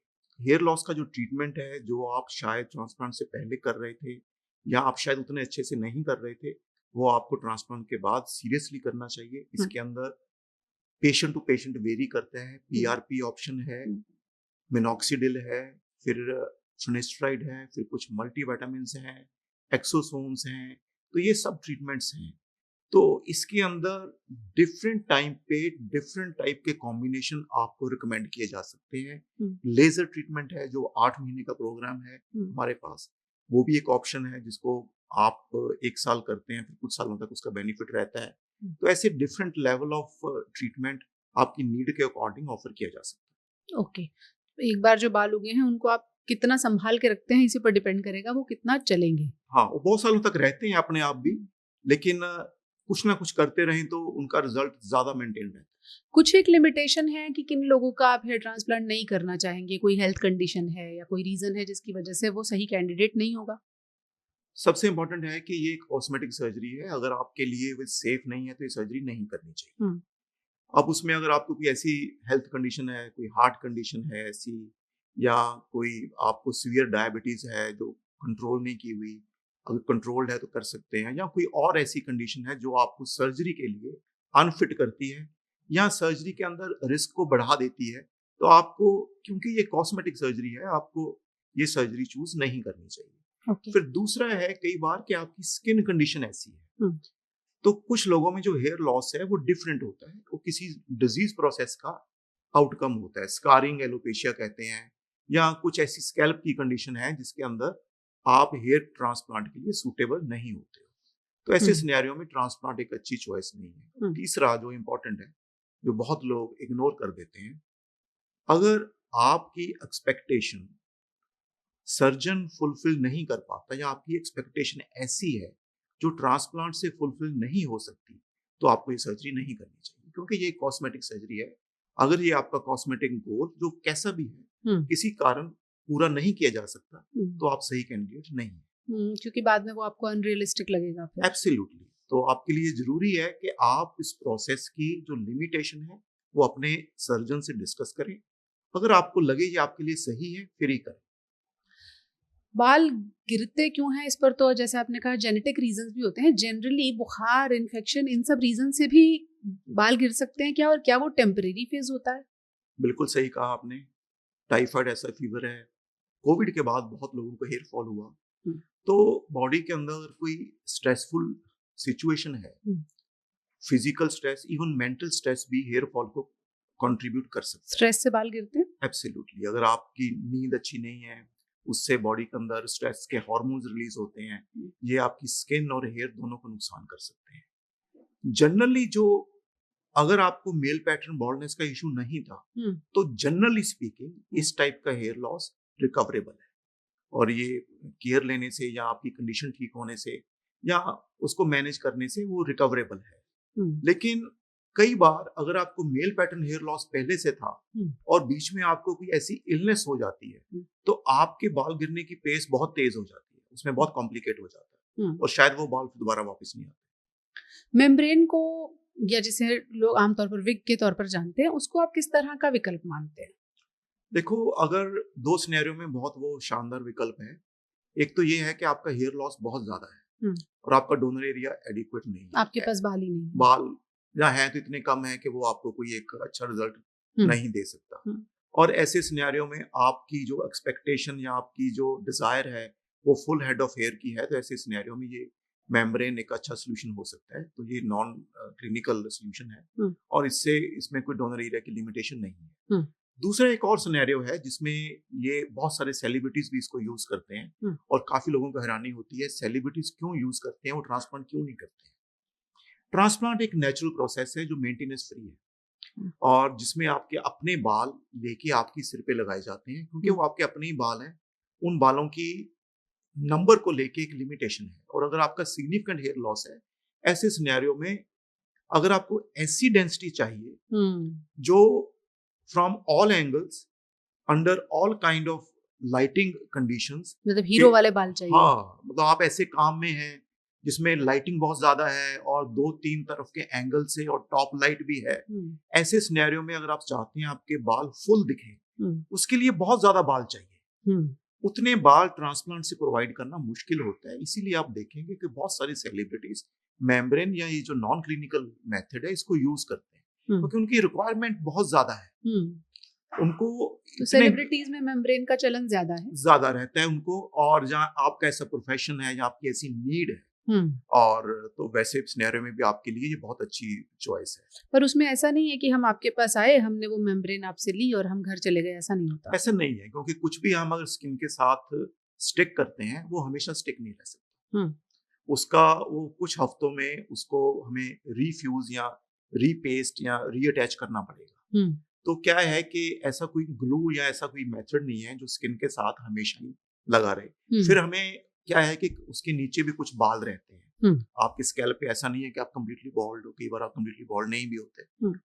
हेयर लॉस का जो ट्रीटमेंट है जो आप शायद ट्रांसप्लांट से पहले कर रहे थे या आप शायद उतने अच्छे से नहीं कर रहे थे, वो आपको ट्रांसप्लांट के बाद सीरियसली करना चाहिए। इसके अंदर पेशेंट टू पेशेंट वेरी करता है। पीआरपी ऑप्शन है, मिनॉक्सिडिल है, फिर फिनेस्ट्राइड है, फिर कुछ मल्टीविटामिन्स हैं, एक्सोसोम्स हैं, तो ये सब ट्रीटमेंट्स हैं। तो इसके अंदर डिफरेंट टाइम पे डिफरेंट टाइप के कॉम्बिनेशन आपको रिकमेंड किए जा सकते हैं। लेजर ट्रीटमेंट है जो 8 महीने का प्रोग्राम है हमारे पास, वो भी एक ऑप्शन है जिसको आप 1 साल करते हैं फिर कुछ सालों तक उसका बेनिफिट रहता है। तो ऐसे डिफरेंट लेवल ऑफ ट्रीटमेंट आपकी नीड के अकॉर्डिंग ऑफर किया जा सकता है। ओके। एक बार जो बाल उगे हैं उनको आप कितना संभाल के रखते हैं इसी पर डिपेंड करेगा वो कितना चलेंगे। हाँ, वो बहुत सालों तक रहते हैं अपने आप भी, लेकिन कुछ ना कुछ करते रहें तो उनका रिजल्ट ज्यादा मेंटेन रहता है। कुछ एक लिमिटेशन है कि किन लोगों का आप हेयर ट्रांसप्लांट नहीं करना चाहेंगे? कोई हेल्थ कंडीशन है या कोई रीजन है जिसकी वजह से वो सही कैंडिडेट नहीं होगा? सबसे इम्पोर्टेंट है कि ये एक कॉस्मेटिक सर्जरी है, अगर आपके लिए वो सेफ नहीं है तो ये सर्जरी नहीं करनी चाहिए। अब उसमें अगर आपको कोई ऐसी हेल्थ कंडीशन है, कोई हार्ट कंडीशन है ऐसी, या कोई आपको सीवियर डायबिटीज है जो कंट्रोल नहीं की हुई, अगर कंट्रोल्ड है तो कर सकते हैं, या कोई और ऐसी कंडीशन है जो आपको सर्जरी के लिए अनफिट करती है या सर्जरी के अंदर रिस्क को बढ़ा देती है, तो आपको, क्योंकि ये कॉस्मेटिक सर्जरी है, आपको ये सर्जरी चूज नहीं करनी चाहिए। फिर दूसरा है कई बार कि आपकी स्किन कंडीशन ऐसी है, तो कुछ लोगों में जो हेयर लॉस है वो डिफरेंट होता है, वो किसी डिजीज प्रोसेस का आउटकम होता है, स्कारिंग एलोपेशिया कहते हैं, या कुछ ऐसी स्कैल्प की कंडीशन है जिसके अंदर आप हेयर ट्रांसप्लांट के लिए सूटेबल नहीं होते हो, तो ऐसे सिनेरियो में ट्रांसप्लांट एक अच्छी चॉइस नहीं है। तीसरा जो इम्पोर्टेंट है, जो बहुत लोग इग्नोर कर देते हैं, अगर आपकी एक्सपेक्टेशन सर्जन फुलफिल नहीं कर पाता या आपकी एक्सपेक्टेशन ऐसी है जो ट्रांसप्लांट से फुलफिल नहीं हो सकती, तो आपको ये सर्जरी नहीं करनी चाहिए, क्योंकि ये कॉस्मेटिक सर्जरी है। अगर ये आपका कॉस्मेटिक गोल जो कैसा भी है किसी कारण पूरा नहीं किया जा सकता, तो आप सही कैंडिडेट नहीं है, क्योंकि बाद में वो आपको अनरियलिस्टिक लगेगा फिर। एब्सोल्युटली। तो आपके लिए जरूरी है कि आप इस प्रोसेस की जो लिमिटेशन है वो अपने सर्जन से डिस्कस करें, अगर आपको लगे ये आपके लिए सही है फिर ही करें। बाल गिरते क्यों हैं, इस पर तो जैसे आपने कहा जेनेटिक रीजंस भी होते हैं, जनरली बुखार, इन्फेक्शन, इन सब रीजन से भी बाल गिर सकते हैं क्या, और क्या वो टेम्परेरी फेज होता है? बिल्कुल सही कहा आपने। टाइफाइड ऐसा फीवर है, कोविड के बाद बहुत लोगों को हेयर फॉल हुआ, तो बॉडी के अंदर कोई स्ट्रेसफुल सिचुएशन है, physical stress, even mental stress भी हेयर फॉल को कंट्रीब्यूट कर सकता है। स्ट्रेस से बाल गिरते हैं? एब्सोल्युटली। अगर आपकी नींद अच्छी नहीं है, उससे बॉडी के अंदर स्ट्रेस के हार्मोन्स रिलीज होते हैं, ये आपकी स्किन और हेयर दोनों को नुकसान कर सकते हैं। जनरली जो, अगर आपको मेल पैटर्न बॉल्डनेस का इशू नहीं था, तो जनरली स्पीकिंग इस टाइप का हेयर लॉस रिकवरेबल है, और ये केयर लेने से या आपकी कंडीशन ठीक होने से या उसको मैनेज करने से वो रिकवरेबल है। लेकिन कई बार अगर आपको मेल पैटर्न हेयर लॉस पहले से था और बीच में आपको कोई ऐसी इलनेस हो जाती है, तो आपके बाल गिरने की पेस बहुत तेज हो जाती है, उसमें बहुत कॉम्प्लिकेट हो जाता है, और शायद वो बाल दोबारा वापस नहीं आते। मेम्ब्रेन को, या जिसे लोग आमतौर पर विग के तौर पर जानते हैं, उसको आप किस तरह का विकल्प मानते हैं? देखो, अगर दो सिनेरियो में बहुत वो शानदार विकल्प है। एक तो ये है कि आपका हेयर लॉस बहुत ज्यादा है और आपका डोनर एरिया एडिक्वेट नहीं है, आपके पास बाल ही नहीं है, बाल या है तो इतने कम है कि वो आपको कोई एक अच्छा रिजल्ट नहीं दे सकता, और ऐसे सिनेरियो में आपकी जो एक्सपेक्टेशन या आपकी जो डिजायर है वो फुल हेड ऑफ हेयर की है, तो ऐसे सिनेरियो में ये मेम्ब्रेन एक अच्छा सोल्यूशन हो सकता है। तो ये नॉन क्लिनिकल सोल्यूशन है और इसमें कोई डोनर एरिया की लिमिटेशन नहीं है। दूसरा एक और सिनेरियो है जिसमें ये बहुत सारे सेलिब्रिटीज भी इसको यूज करते हैं, और काफी लोगों को हैरानी होती है सेलिब्रिटीज क्यों यूज करते हैं, वो ट्रांसप्लांट क्यों नहीं करते हैं। ट्रांसप्लांट एक नेचुरल प्रोसेस है जो मेंटेनेंस फ्री है, और जिसमें आपके अपने बाल लेके आपकी सिर पे लगाए जाते हैं, क्योंकि वो आपके अपने ही बाल हैं। उन बालों की नंबर को लेके एक लिमिटेशन है, और अगर आपका सिग्निफिकेंट हेयर लॉस है, ऐसे सिनेरियो में अगर आपको ऐसी डेंसिटी चाहिए जो from all angles under all kind of lighting conditions, मतलब हीरो वाले बाल चाहिए। हाँ, मतलब आप ऐसे काम में हैं जिसमें लाइटिंग बहुत ज्यादा है और 2-3 तरफ के एंगल से और टॉप लाइट भी है, ऐसे सिनेरियो में अगर आप चाहते हैं आपके बाल फुल दिखें, उसके लिए बहुत ज्यादा बाल चाहिए। उतने बाल ट्रांसप्लांट से प्रोवाइड करना मुश्किल होता है, इसीलिए आप देखेंगे कि बहुत सारी सेलिब्रिटीज मेम्ब्रेन या ये जो नॉन क्लिनिकल मेथड है इसको यूज करते हैं, क्योंकि उनकी रिक्वायरमेंट बहुत ज्यादा है। उनको तो सेलिब्रिटीज में मेम्ब्रेन का चलन ज्यादा रहता है उनको, और जहाँ आपका ऐसा प्रोफेशन है या आपकी ऐसी नीड है, और तो वैसे सिनेरियो में भी आपके लिए ये बहुत अच्छी चॉइस है। पर उसमें ऐसा नहीं है कि हम आपके पास आए, हमने वो मेम्ब्रेन आपसे ली और हम घर चले गए, ऐसा नहीं होता? ऐसा नहीं है, क्योंकि कुछ भी हम अगर स्किन के साथ स्टिक करते हैं वो हमेशा स्टिक नहीं रह सकता। उसका वो कुछ हफ्तों में उसको हमें रीफ्यूज या रीपेस्ट या रीअटैच करना पड़ेगा। तो क्या है कि ऐसा कोई ग्लू या ऐसा कोई मेथड नहीं है जो स्किन के साथ हमेशा ही लगा रहे। फिर हमें क्या है कि उसके नीचे भी कुछ बाल रहते हैं, आपके स्कैल्प पे ऐसा नहीं है कि आप कम्प्लीटली बॉल्ड हो, कई बार आप कम्प्लीटली बॉल्ड नहीं भी होते,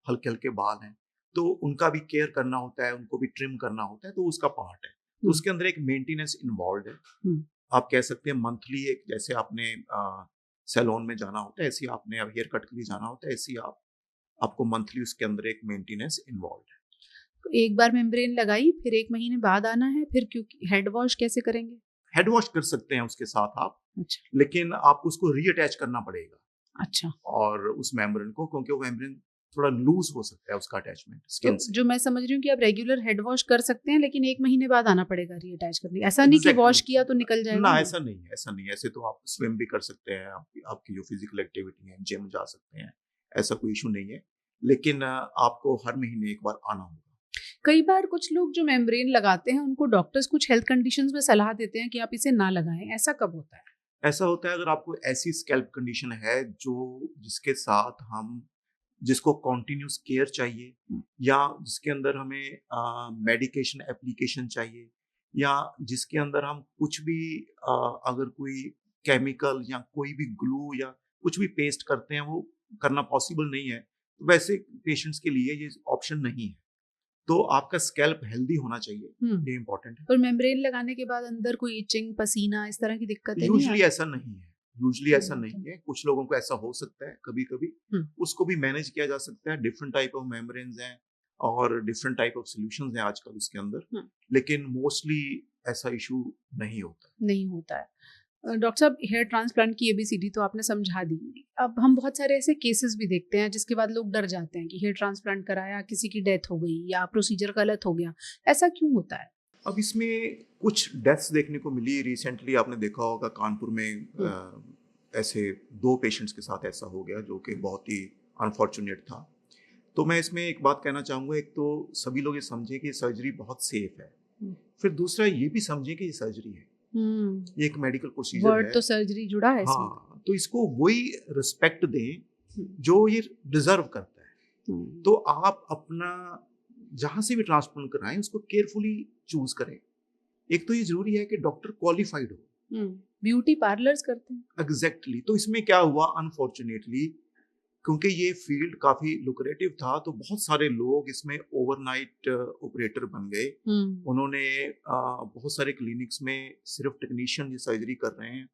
हल्के हल्के बाल हैं, तो उनका भी केयर करना होता है, उनको भी ट्रिम करना होता है, तो उसका पार्ट है। तो उसके अंदर एक मेंटेनेंस इन्वॉल्व है। आप कह सकते हैं मंथली, एक जैसे आपने सैलून में जाना होता है, ऐसे आपने अब हेयर कट के लिए जाना होता है, ऐसे आपको मंथली उसके अंदर एक मेंटेनेंस इन्वॉल्व है। तो एक बार मेम्ब्रेन लगाई, फिर 1 महीने बाद आना है, फिर क्योंकि हेड वॉश कैसे करेंगे? हेड वॉश कर सकते हैं उसके साथ आप, अच्छा, लेकिन आपको उसको रीअटैच करना पड़ेगा। अच्छा। और उस मेम्ब्रेन को, क्योंकि वो मेम्ब्रेन थोड़ा लूज हो सकता है उसका अटैचमेंट स्किन से। जो मैं समझ रही हूँ कि आप रेगुलर हेड वॉश कर सकते हैं, लेकिन 1 महीने बाद आना पड़ेगा रीअटैच करने। ऐसा नहीं कि वॉश किया तो निकल जाएगा। ना, ऐसा नहीं है, ऐसा नहीं है। ऐसे तो आप स्विम भी कर सकते हैं, आपकी जो फिजिकल एक्टिविटी है, जिम जा सकते हैं, ऐसा कोई इशू नहीं है, लेकिन आपको हर महीने एक बार आना होगा। कई बार कुछ लोग जो मेम्ब्रेन लगाते हैं, उनको डॉक्टर्स कुछ हेल्थ कंडीशंस में सलाह देते हैं कि आप इसे ना लगाएं। ऐसा कब होता है? ऐसा होता है अगर आपको ऐसी स्कैल्प कंडीशन है जिसके साथ जिसको कॉन्टिन्यूस केयर चाहिए, या जिसके अंदर हमें मेडिकेशन एप्लीकेशन चाहिए, या जिसके अंदर हम कुछ भी अगर कोई केमिकल या कोई भी ग्लू या कुछ भी पेस्ट करते हैं, वो करना पॉसिबल नहीं है, तो वैसे पेशेंट्स के लिए ये ऑप्शन नहीं है। तो आपका स्कैल्प हेल्दी होना चाहिए, ये इम्पोर्टेंट है। और मेम्ब्रेन लगाने के बाद अंदर कोई इचिंग, पसीना, इस तरह की दिक्कतें नहीं यूजुअली आती? ऐसा नहीं है, यूजुअली ऐसा नहीं है। कुछ लोगों को ऐसा हो सकता है कभी कभी, उसको भी मैनेज किया जा सकता है। डिफरेंट टाइप ऑफ मेम्ब्रेन्स हैं और डिफरेंट टाइप ऑफ सॉल्यूशंस हैं आजकल उसके अंदर, लेकिन मोस्टली ऐसा इशू नहीं होता है। डॉक्टर साहब, हेयर ट्रांसप्लांट की एबीसीडी तो आपने समझा दी। अब हम बहुत सारे ऐसे केसेस भी देखते हैं जिसके बाद लोग डर जाते हैं कि हेयर ट्रांसप्लांट कराया, किसी की डेथ हो गई या प्रोसीजर गलत हो गया। ऐसा क्यों होता है? अब इसमें कुछ डेथ्स देखने को मिली रिसेंटली। आपने देखा होगा कानपुर में ऐसे 2 पेशेंट्स के साथ ऐसा हो गया, जो कि बहुत ही अनफॉर्चुनेट था। तो मैं इसमें एक बात कहना चाहूँगा, एक तो सभी लोग ये समझें कि सर्जरी बहुत सेफ है, फिर दूसरा ये भी समझें कि ये सर्जरी है, ये एक मेडिकल प्रोसीजर वर्ड है। तो सर्जरी जुड़ा है इसमें। हाँ, तो इसको वही रिस्पेक्ट दें जो ये डिजर्व करता है। तो आप अपना जहाँ से भी ट्रांसप्लांट कराएं, उसको केयरफुली चूज करें। एक तो ये जरूरी है कि डॉक्टर क्वालिफाइड हो। ब्यूटी पार्लर्स करते हैं। एग्जैक्टली। तो इसमें क्या हुआ, अनफॉर्चुनेटली, क्योंकि ये फील्ड काफी लुक्रेटिव था, तो बहुत सारे लोग इसमें ओवरनाइट ऑपरेटर बन गए। उन्होंने बहुत सारे क्लिनिक्स में सिर्फ टेक्नीशियन ये सर्जरी कर रहे हैं,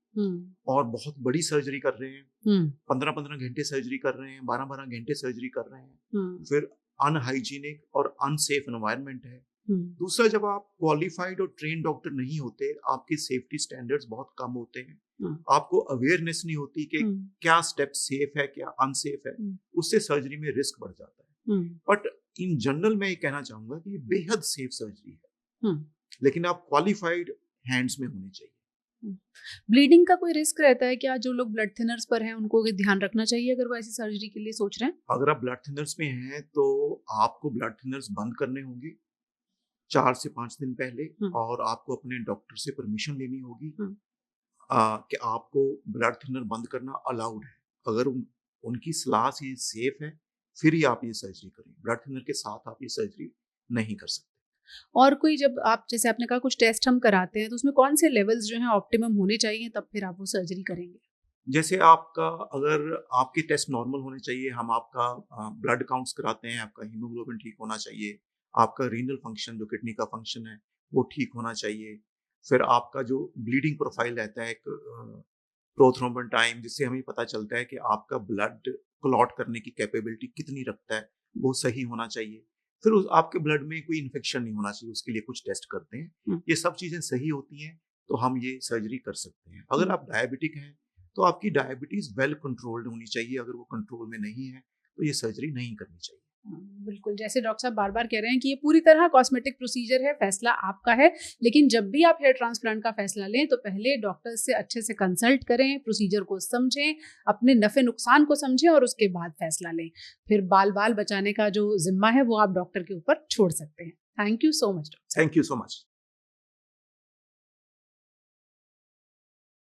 और बहुत बड़ी सर्जरी कर रहे हैं, 15-15 घंटे सर्जरी कर रहे हैं, 12-12 घंटे सर्जरी कर रहे हैं। फिर अनहाइजीनिक और अनसेफ एनवायरनमेंट है। दूसरा, जब आप क्वालिफाइड और ट्रेन डॉक्टर नहीं होते, आपके सेफ्टी स्टैंडर्ड्स बहुत कम होते हैं, आपको अवेयरनेस नहीं होती कि क्या स्टेप सेफ है, क्या अनसेफ है, उससे सर्जरी में रिस्क बढ़ जाता है। बट इन जनरल मैं ये कहना चाहूंगा कि ये बेहद सेफ सर्जरी है, लेकिन आप क्वालिफाइड हैंड्स में होने चाहिए। ब्लीडिंग का कोई रिस्क रहता है क्या? जो लोग ब्लड थिनर्स पर हैं, उनको ध्यान रखना चाहिए अगर वो ऐसी सर्जरी के लिए सोच रहे हैं? अगर आप ब्लड थिनर्स में हैं तो आपको ब्लड थिनर्स बंद करने होंगे 4 से 5 दिन पहले, और आपको अपने डॉक्टर से परमिशन लेनी होगी कि आपको ब्लड थिनर बंद करना अलाउड है। अगर उनकी सलाह से सेफ है, फिर ही आप ये सर्जरी करें। ब्लड थिनर के साथ आप ये सर्जरी नहीं कर सकते। और कोई, जब आप, जैसे आपने कहा कुछ टेस्ट हम कराते हैं, तो उसमें कौन से लेवल्स जो हैं ऑप्टिमम होने चाहिए, तब फिर आप वो सर्जरी करेंगे? जैसे आपका, अगर आपके टेस्ट नॉर्मल होने चाहिए, हम आपका ब्लड काउंट्स कराते हैं, आपका हीमोग्लोबिन ठीक होना चाहिए, आपका रीनल फंक्शन जो किडनी का फंक्शन है वो ठीक होना चाहिए, फिर आपका जो ब्लीडिंग प्रोफाइल रहता है, एक प्रोथ्रोम्बन टाइम, जिससे हमें पता चलता है कि आपका ब्लड क्लॉट करने की कैपेबिलिटी कितनी रखता है, वो सही होना चाहिए। फिर आपके ब्लड में कोई इन्फेक्शन नहीं होना चाहिए, उसके लिए कुछ टेस्ट करते हैं। ये सब चीजें सही होती हैं तो हम ये सर्जरी कर सकते हैं। अगर आप डायबिटिक हैं तो आपकी डायबिटीज वेल कंट्रोल्ड होनी चाहिए। अगर वो कंट्रोल में नहीं है तो ये सर्जरी नहीं करनी चाहिए। बिल्कुल, जैसे डॉक्टर साहब बार बार कह रहे हैं कि ये पूरी तरह कॉस्मेटिक प्रोसीजर है, फैसला आपका है, लेकिन जब भी आप हेयर ट्रांसप्लांट का फैसला लें तो पहले डॉक्टर से अच्छे से कंसल्ट करें, प्रोसीजर को समझें, अपने नफ़े नुकसान को समझें और उसके बाद फैसला लें। फिर बाल बचाने का जो जिम्मा है वो आप डॉक्टर के ऊपर छोड़ सकते हैं। Thank you so much doctor. Thank you so much.